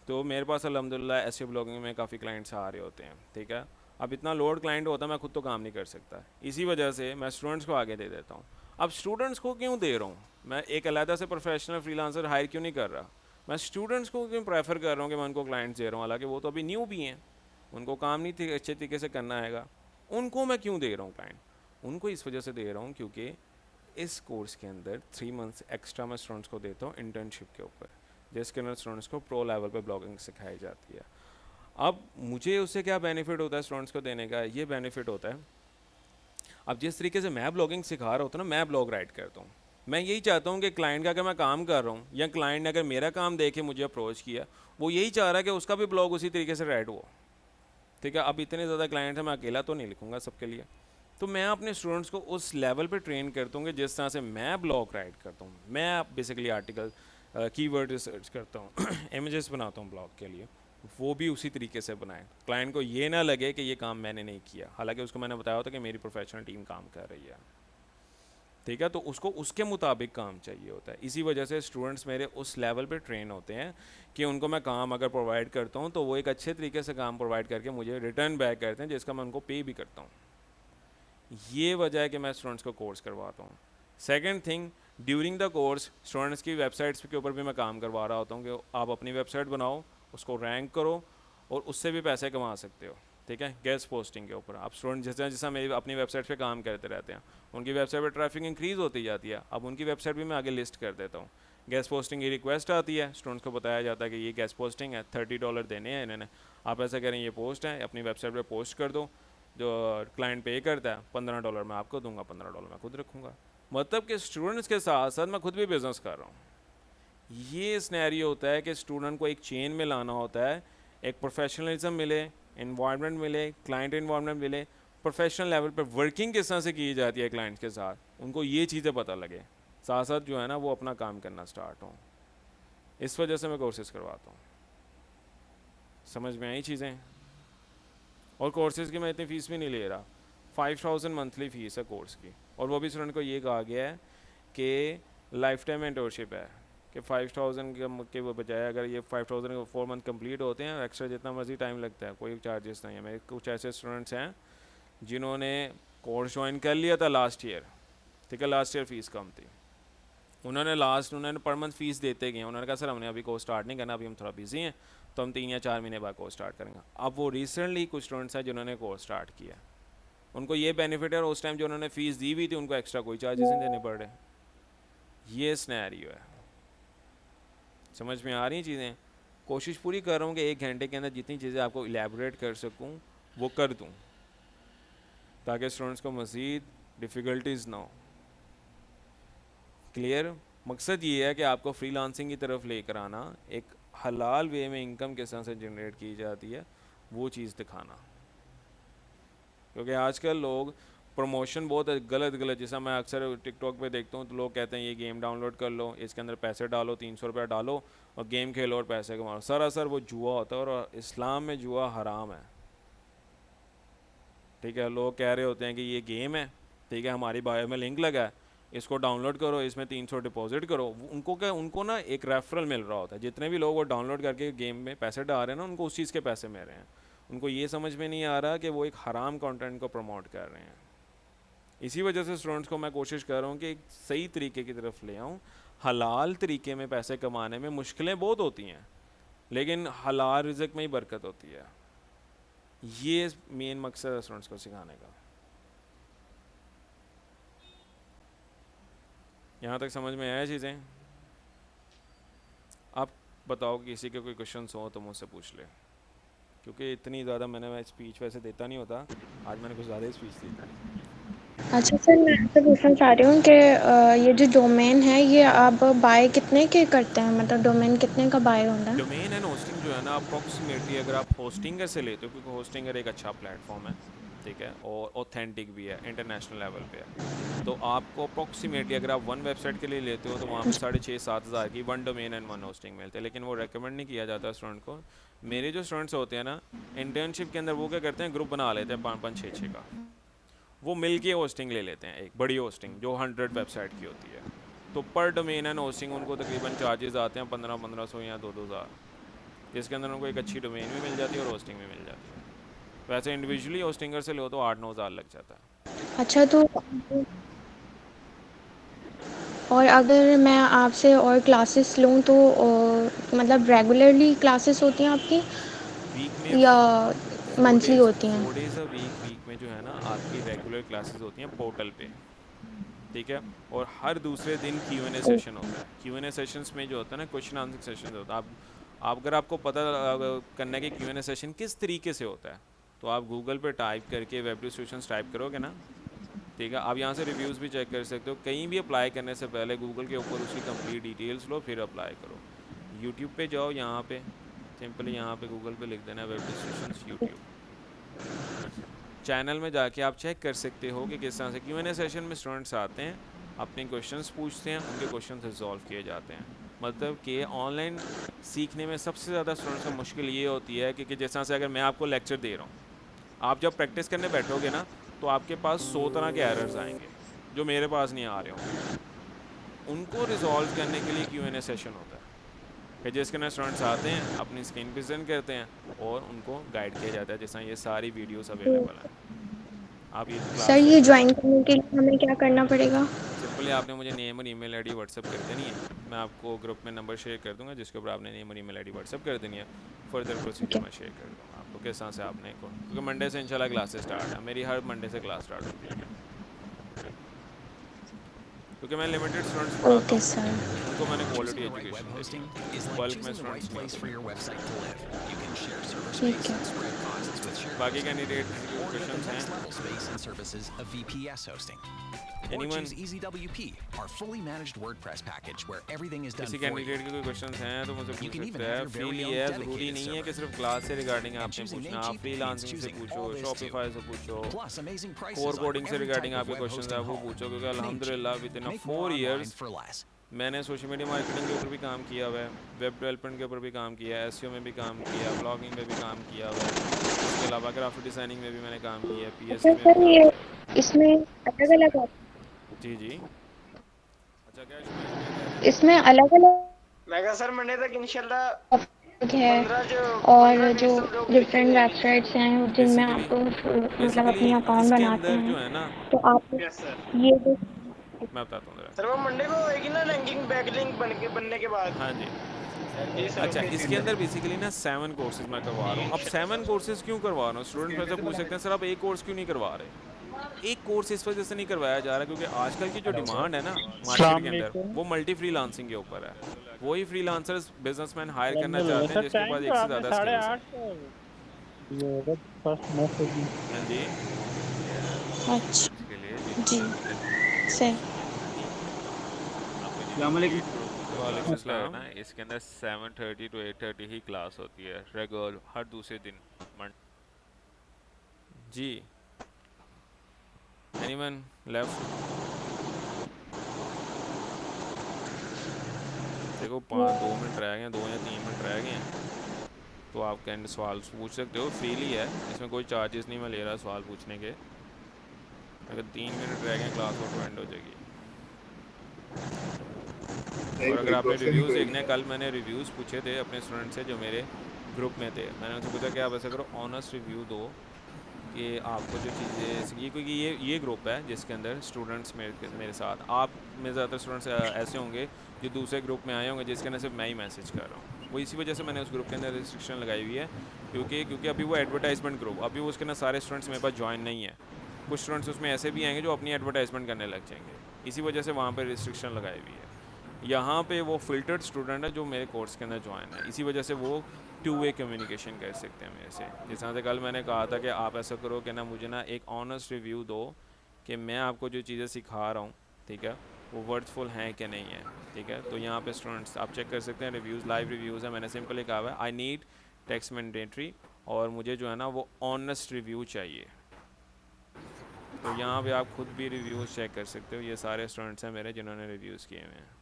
तो मेरे पास अल्हम्दुलिल्लाह ऐसे ब्लॉगिंग में काफ़ी क्लाइंट्स आ रहे होते हैं, ठीक है। अब इतना लोड क्लाइंट होता है, मैं खुद तो काम नहीं कर सकता, इसी वजह से मैं स्टूडेंट्स को आगे दे देता हूँ। अब स्टूडेंट्स को क्यों दे रहा हूँ मैं, एक अलग से प्रोफेशनल फ्रीलांसर हायर क्यों नहीं कर रहा, मैं स्टूडेंट्स को क्यों प्रेफर कर रहा हूँ कि मैं उनको क्लाइंट्स दे रहा हूँ, हालांकि वो तो अभी न्यू भी हैं, उनको काम नहीं अच्छे तरीके से करना आएगा। उनको मैं क्यों दे रहा हूँ क्लाइंट, उनको इस वजह से दे रहा हूँ क्योंकि इस कोर्स के अंदर 3 मंथ्स एक्स्ट्रा मैं स्टूडेंट्स को देता हूँ इंटर्नशिप के ऊपर, जिसके अंदर स्टूडेंट्स को प्रो लेवल पे ब्लॉगिंग सिखाई जाती है। अब मुझे उससे क्या बेनिफिट होता है स्टूडेंट्स को देने का, ये बेनिफिट होता है, अब जिस तरीके से मैं ब्लॉगिंग सिखा रहा होता हूँ ना, मैं ब्लॉग राइट करता हूँ, मैं यही चाहता हूँ कि क्लाइंट का अगर मैं काम कर रहा हूँ या क्लाइंट ने अगर मेरा काम देखे मुझे अप्रोच किया, वो यही चाह रहा है कि उसका भी ब्लॉग उसी तरीके से राइट हो, ठीक है। अब इतने ज़्यादा क्लाइंट हैं, मैं अकेला तो नहीं लिखूँगा सबके लिए, तो मैं अपने स्टूडेंट्स को उस लेवल पे ट्रेन करता हूँ कि जिस तरह से मैं ब्लॉग राइट करता हूँ, मैं बेसिकली आर्टिकल कीवर्ड रिसर्च करता हूँ इमेजेस बनाता हूँ ब्लॉग के लिए, वो भी उसी तरीके से बनाएं, क्लाइंट को ये ना लगे कि ये काम मैंने नहीं किया, हालांकि उसको मैंने बताया होता कि मेरी प्रोफेशनल टीम काम कर रही है, ठीक है। तो उसको उसके मुताबिक काम चाहिए होता है, इसी वजह से स्टूडेंट्स मेरे उस लेवल पे ट्रेन होते हैं कि उनको मैं काम अगर प्रोवाइड करता हूँ तो वो एक अच्छे तरीके से काम प्रोवाइड करके मुझे रिटर्न बैक करते हैं, जिसका मैं उनको पे भी करता हूँ। ये वजह है कि मैं स्टूडेंट्स को कोर्स करवाता हूँ। Second thing, during the course students की वेबसाइट्स के ऊपर भी मैं काम करवा रहा होता हूँ कि आप अपनी वेबसाइट बनाओ, उसको रैंक करो और उससे भी पैसे कमा सकते हो, ठीक है। गेस्ट पोस्टिंग के ऊपर आप स्टूडेंट जैसा जैसा मेरी अपनी वेबसाइट पे काम करते रहते हैं, उनकी वेबसाइट पे ट्रैफिक इंक्रीज़ होती जाती है, अब उनकी वेबसाइट भी मैं आगे लिस्ट कर देता हूँ। गेस्ट पोस्टिंग की रिक्वेस्ट आती है, स्टूडेंट्स को बताया जाता है कि ये गेस्ट पोस्टिंग है, $30 देने हैं इन्होंने, आप ऐसा करें ये पोस्ट है, अपनी वेबसाइट पर पोस्ट कर दो, जो क्लाइंट पे करता है $15 मैं आपको दूंगा, $15 मैं खुद रखूँगा। मतलब कि स्टूडेंट्स के साथ साथ मैं खुद भी बिज़नेस कर रहा हूँ। ये स्नैरियो होता है कि स्टूडेंट को एक चेन में लाना होता है, एक प्रोफेशनलिज्म मिले, इन्वायरमेंट मिले, क्लाइंट इन्वायरमेंट मिले, प्रोफेशनल लेवल पर वर्किंग किस तरह से की जाती है क्लाइंट्स के साथ, उनको ये चीज़ें पता लगे, साथ साथ जो है ना वो अपना काम करना स्टार्ट हो। इस वजह से मैं कोर्सेज़ करवाता हूँ। समझ में आई चीज़ें। और कोर्सेज़ की मैं इतनी फ़ीस भी नहीं ले रहा, 5000 मंथली फ़ीस है कोर्स की, और वो भी स्टूडेंट को ये कहा गया है कि लाइफ टाइम मेंटरशिप है कि 5000 के वो बजाय अगर ये 5000 4 मंथ कंप्लीट होते हैं, एक्स्ट्रा जितना मर्जी टाइम लगता है कोई चार्जेस नहीं है। मेरे कुछ ऐसे स्टूडेंट्स हैं जिन्होंने कोर्स ज्वाइन कर लिया था लास्ट ईयर, ठीक है, लास्ट ईयर फ़ीस कम थी, उन्होंने पर मंथ फ़ीस देते गए, उन्होंने कहा सर हमने अभी कोर्स स्टार्ट नहीं करना, अभी हम थोड़ा बिजी हैं, तो हम 3 या 4 महीने बाद कोर्स स्टार्ट करेंगे। अब वो रिसेंटली कुछ स्टूडेंट्स हैं जिन्होंने कोर्स स्टार्ट किया, उनको ये बेनिफिट है, और उस टाइम जो उन्होंने फ़ीस दी हुई थी उनको एक्स्ट्रा कोई चार्जेस नहीं देने पड़ रहे। ये स्नैरियो है। समझ में आ रही हैं चीज़ें। कोशिश पूरी कर रहा हूँ कि 1 घंटे के अंदर जितनी चीज़ें आपको इलेबोरेट कर सकूँ वो कर दूँ, ताकि स्टूडेंट्स को मज़ीद डिफ़िकल्टीज़ ना हो। क्लियर। मकसद ये है कि आपको फ्रीलांसिंग की तरफ लेकर आना, एक हलाल वे में इनकम किस तरह से जनरेट की जाती है वो चीज़ दिखाना। क्योंकि आजकल लोग प्रमोशन बहुत गलत गलत, जैसा मैं अक्सर टिकटॉक पे देखता हूँ, तो लोग कहते हैं ये गेम डाउनलोड कर लो, इसके अंदर पैसे डालो, 300 रुपया डालो और गेम खेलो और पैसे कमाओ। सरासर वो जुआ होता है और इस्लाम में जुआ हराम है। ठीक है, लोग कह रहे होते हैं कि ये गेम है, ठीक है, हमारी बायो में लिंक लगा है, इसको डाउनलोड करो, इसमें 300 डिपॉजिट करो। उनको क्या, उनको ना एक रेफरल मिल रहा होता है। जितने भी लोग वो डाउनलोड करके गेम में पैसे डाल रहे हैं ना, उनको उस चीज़ के पैसे मिल रहे हैं। उनको ये समझ में नहीं आ रहा कि वो एक हराम कंटेंट को प्रमोट कर रहे हैं। इसी वजह से स्टूडेंट्स को मैं कोशिश कर रहा हूँ कि एक सही तरीके की तरफ ले आऊँ। हलाल तरीके में पैसे कमाने में मुश्किलें बहुत होती हैं, लेकिन हलाल रिज़्क में ही बरकत होती है। ये मेन मकसद है स्टूडेंट्स को सिखाने का। यहाँ तक समझ में आया चीज़ें? आप बताओ कि किसी के कोई क्वेश्चंस हो तो मुझसे पूछ ले, क्योंकि इतनी ज़्यादा मैं स्पीच वैसे देता नहीं होता, आज मैंने कुछ ज़्यादा ही स्पीच दी। अच्छा सर, मैं आपसे पूछना चाह रही हूँ कि ये जो डोमेन है ये आप बाय कितने के करते हैं, मतलब डोमेन कितने का बाय होता है? डोमेन एंड होस्टिंग जो है ना, अप्रॉक्सीमेटली अगर आप होस्टिंगर से लेते हो, क्योंकि होस्टिंगर एक अच्छा प्लेटफॉर्म है, ठीक है, और ऑथेंटिक भी है, इंटरनेशनल लेवल पे है, तो आपको अप्रॉक्सीमेटली अगर आप वन वेबसाइट के लिए लेते हो तो वहाँ पे 6,500-7 हज़ार की one domain and one hosting मिलते हैं। लेकिन वो रेकमेंड नहीं किया जाता स्टूडेंट को। मेरे जो स्टूडेंट्स होते हैं ना, इंटर्नशिप के अंदर वो क्या करते हैं, ग्रुप बना लेते हैं 5-5, 6-6 का, वो मिल के होस्टिंग ले लेते हैं, एक बड़ी होस्टिंग जो 100 वेबसाइट की होती है। तो पर डोमेन एंड होस्टिंग उनको तकरीबन चार्जेस आते हैं 1500 या 2,000, जिसके अंदर उनको एक अच्छी डोमेन भी मिल जाती है और होस्टिंग भी मिल जाती है। वैसे इंडिविजुअली होस्टिंगर से लो तो 8-9 हज़ार लग जाता है। अच्छा, तो और अगर मैं आपसे और क्लासेस लूँ तो मतलब रेगुलरली क्लासेस होती हैं आपकी वीक में या 4 मंथली डेज होती हैं? 4 डेज अ वीक में जो है ना आपकी रेगुलर क्लासेस होती हैं पोर्टल पे, ठीक है, और हर दूसरे दिन Q&A ओ, सेशन होता है। Q&A सेशंस में जो होता है ना, क्वेश्चन आंसर सेशन होता है। आप अगर आपको पता करना है कि Q&A सेशन किस तरीके से होता है, तो आप गूगल पे टाइप करके वेब डिस्ट्रीब्यूशंस टाइप करोगे ना, ठीक है, आप यहाँ से रिव्यूज़ भी चेक कर सकते हो। कहीं भी अप्लाई करने से पहले गूगल के ऊपर उसकी कंप्लीट डिटेल्स लो, फिर अप्लाई करो। यूट्यूब पे जाओ, यहाँ पे सिंपली यहाँ पे गूगल पे लिख देना वेब डिस्ट्रीब्यूशंस यूट्यूब, चैनल में जाके आप चेक कर सकते हो कि किस तरह से Q&A सेशन में स्टूडेंट्स आते हैं, अपने क्वेश्चंस पूछते हैं, उनके क्वेश्चन रिजॉल्व किए जाते हैं। मतलब कि ऑनलाइन सीखने में सबसे ज़्यादा स्टूडेंट्स को मुश्किल ये होती है कि जिस तरह से अगर मैं आपको लेक्चर दे रहा हूँ, आप जब प्रैक्टिस करने बैठोगे ना तो आपके पास 100 तरह के एरर्स आएंगे जो मेरे पास नहीं आ रहे होंगे। उनको रिजॉल्व करने के लिए Q&A सेशन होता है कि जिसके अंदर स्टूडेंट्स आते हैं, अपनी स्क्रीन प्रेजेंट करते हैं और उनको गाइड किया जाता है, जैसा ये सारी वीडियोस अवेलेबल हैं। आप ये सर, क्लास ये चेक कर ज्वाइन सकते करने के लिए हमें क्या करना पड़ेगा? हैं। सिंपली आपने मुझे नेम और ईमेल आईडी व्हाट्सअप कर देनी है, मैं आपको ग्रुप में नंबर शेयर कर दूंगा जिसके ऊपर आपने नेम और ईमेल आईडी व्हाट्सअप कर देनी है। फर्दर ठीक प्रोसीजर है। मैं शेयर कर दूंगा आपको किस तरह से आपने को, क्योंकि मंडे से इंशाल्लाह क्लासेस स्टार्ट है, मेरी हर मंडे से क्लास स्टार्ट होती है, क्योंकि मैं लिमिटेड स्टूडेंट्स पढ़ाता ओके हूँ, सर। उनको मैंने Choosing quality the right web education देनी hosting होती is है, like बल्क में choosing the right स्टूडेंट्स नहीं place for होते। your website to live. You can share server ठीक space है। and spread costs with shared बाकी hosting, कैंडिडेट किसी के or get the questions next हैं? level space and services of VPS hosting. Or Anyone? choose EasyWP, our fully managed WordPress package where everything is done किसी for you. Candidate के कोई questions हैं तो मुझे You पूछ can even सकते have हैं, your फील very ये own है, ज़रूरी dedicated नहीं है कि server. सिर्फ क्लास से रिगार्डिंग And आपने choosing पूछना, आप Namecheap फ्रीलांसिंग means से choosing पूछो, all this too. शॉपिफाई से पूछो, Plus amazing prices core on coding से every रिगार्डिंग type of आपके web क्वेश्चंस hosting हैं वो home. पूछो, क्योंकि Namecheap. अल्हम्दुलिल्लाह with in Make 4 more online years for less. मैंने सोशल मीडिया मार्केटिंग के ऊपर भी काम किया हुआ है, वेब डेवलपमेंट के ऊपर भी काम किया है, एसईओ में भी काम किया है, ब्लॉगिंग में भी काम किया हुआ है, इसके अलावा ग्राफिक डिज़ाइनिंग में भी मैंने काम किया है, अच्छा पीएचपी में भी सर, काम ये किया हुआ है। इसमें अलग अलग जी जी, अच्छा क्या शुमाइल क्या कह रहे हैं? इसमें अलग अलग मैं कहा सर मंडे तक इंशाल्लाह है 15 और जो 20 लोग लिखी डिफरेंट जाएगी वेबसाइट्स इंशाल्लाह। हैं जिनमें बेसिकली आप मतलब बेसिकली अपनी अकाउंट इसके बनाते अंदर हैं, जो है ना, तो आप यस सर। ये जो मैं बताता हूँ ज़रा। सर वो मंडे को होएगी ना रैंकिंग बैकलिंक बनने के बाद। हाँ जी, जी सर, अच्छा ओके जी इसके सर। अंदर बेसिकली ना 7 कोर्सेज मैं करवा रहा हूँ। अब 7 कोर्सेज क्यों करवा रहा हूँ, स्टूडेंट वैसे पूछ सकते हैं सर आप एक कोर्स क्यों नहीं करवा रहे। एक कोर्स इस वजह से नहीं करवाया जा रहा क्योंकि आजकल की जो डिमांड है ना मार्केट के अंदर, वो मल्टी फ्रीलांसिंग के ऊपर है। वही फ्रीलांसर्स बिजनेसमैन हायर करना चाहते हैं जिसके पास एक से ज़्यादा स्किल्स हैं। हाँ जी, अच्छा इसके लिए जी सर। वालेकुम अस्सलाम ना, इसके अंदर 7:30 to 8:30 ही क्लास होती है रेगुलर हर दूसरे दिन। जी एनीवन लेफ्ट? देखो 2 मिनट रह गए हैं, 2 या 3 मिनट रह गए हैं, तो आप कैंड सवाल पूछ सकते हो, फ्रीली है, इसमें कोई चार्जेस नहीं मैं ले रहा सवाल पूछने के। अगर 3 मिनट रह गए क्लास ऑटो एंड हो जाएगी। और अगर आपने रिव्यूज़ देखने, कल मैंने रिव्यूज़ पूछे थे अपने स्टूडेंट से जो मेरे ग्रुप में थे, मैंने उनसे पूछा कि आप ऐसा करो ऑनेस्ट रिव्यू दो कि आपको जो चीज़ें ये, क्योंकि ये ग्रुप है जिसके अंदर स्टूडेंट्स मेरे साथ, आप में ज़्यादातर स्टूडेंट्स ऐसे होंगे जो दूसरे ग्रुप में आए होंगे जिसके अंदर सिर्फ मैं ही मैसेज कर रहा हूँ। वो इसी वजह से मैंने उस ग्रुप के अंदर रिस्ट्रिक्शन लगाई हुई है, क्योंकि अभी वो एडवर्टाइजमेंट ग्रुप, अभी वो उसके अंदर सारे स्टूडेंट्स मेरे पास ज्वाइन नहीं है। कुछ स्टूडेंट्स उसमें ऐसे भी आएंगे जो अपनी एडवर्टाइजमेंट करने लग जाएंगे, इसी वजह से वहाँ पर रिस्ट्रिक्शन लगाई हुई है। यहाँ पे वो फिल्टर्ड स्टूडेंट है जो मेरे कोर्स के अंदर ज्वाइन है, इसी वजह से वो 2 वे कम्युनिकेशन कर सकते हैं मेरे से। जिस तरह से कल मैंने कहा था कि आप ऐसा करो कि ना मुझे ना एक ऑनेस्ट रिव्यू दो कि मैं आपको जो चीज़ें सिखा रहा हूँ, ठीक है, वो वर्ड्सफुल हैं कि नहीं है, ठीक है। तो यहाँ पे स्टूडेंट्स आप चेक कर सकते हैं, रिव्यूज़ लाइव रिव्यूज़ है, मैंने सिंपली कहा हुआ है आई नीड टेक्स्ट मैंडेटरी, और मुझे जो है ना वो ऑनेस्ट रिव्यू चाहिए। तो यहाँ पे आप खुद भी रिव्यूज़ चेक कर सकते हो, ये सारे स्टूडेंट्स हैं मेरे जिन्होंने रिव्यूज़ किए हुए हैं।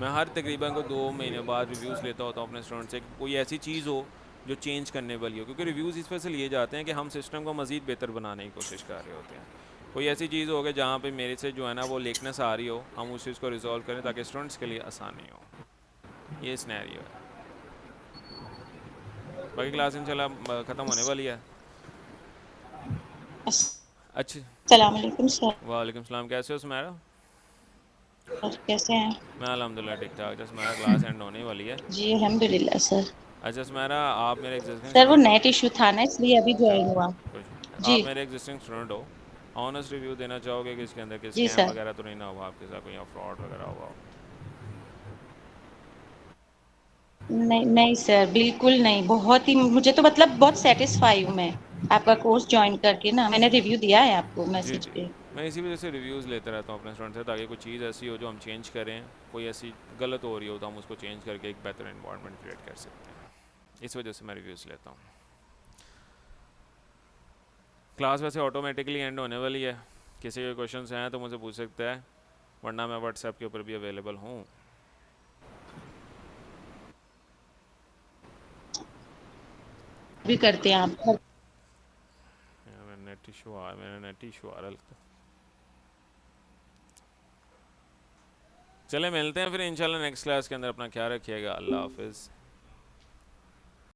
मैं हर तकरीबन को 2 महीने बाद रिव्यूज़ लेता होता हूँ अपने स्टूडेंट से, कोई ऐसी चीज़ हो जो चेंज करने वाली हो, क्योंकि रिव्यूज़ इस वजह से लिए जाते हैं कि हम सिस्टम को मज़ीद बेहतर बनाने की कोशिश कर रहे होते हैं। कोई ऐसी चीज़ हो गई जहाँ पे मेरे से जो है ना वो लेकनेस आ रही हो, हम उस चीज़ को रिजॉल्व करें ताकि स्टूडेंट्स के लिए आसानी हो, ये सिनेरियो है। बाकी क्लास इंशाल्लाह ख़त्म होने वाली है। अच्छा, अस्सलामुअलैकुम सर। वालेकुम सलाम, कैसे हो सुमेरा? कैसे हैं? मैं अल्हम्दुलिल्लाह ठीक ठाक। जस्ट मेरा क्लास एंड होने वाली है। जी अल्हम्दुलिल्लाह सर। अच्छा सुमेरा, आप मेरे एग्जिस्टिंग सर वो स्टूडेंट हो? नेट इशू था ना इसलिए अभी अच्छा, ज्वाइन हुआ। कुछ जी आप मेरे एग्जिस्टिंग स्टूडेंट हो, ऑनेस्ट रिव्यू देना चाहोगे कि इसके अंदर कोई जी स्कैम सर। वगैरह तो नहीं ना हुआ आपके साथ, कोई फ्रॉड वगैरह हुआ हो? नहीं नहीं सर, बिल्कुल नहीं। बहुत ही मुझे तो मतलब बहुत सेटिस्फाई हूँ मैं आपका कोर्स ज्वाइन करके ना। मैंने रिव्यू दिया है आपको जी मैसेज जी, पे। मैं इसी वजह से रिव्यूज़ लेते रहता हूँ अपने स्टूडेंट से, ताकि कोई चीज़ ऐसी हो जो हम चेंज करें, कोई ऐसी गलत हो रही हो तो हम उसको चेंज करके एक बेहतर इन्वायरमेंट क्रिएट कर सकते हैं। इस वजह से मैं रिव्यूज़ लेता हूँ। क्लास वैसे ऑटोमेटिकली एंड होने वाली है, किसी के क्वेश्चन हैं तो मुझे पूछ सकता है, वरना मैं व्हाट्सएप के ऊपर भी अवेलेबल हूँ। भी करते हैं आप। नेट इशू आ मेरा नेट इशू आ रहा लगता है। चले मिलते हैं फिर इंशाल्लाह नेक्स्ट क्लास के अंदर। अपना ख्याल रखिएगा, अल्लाह हाफिज़।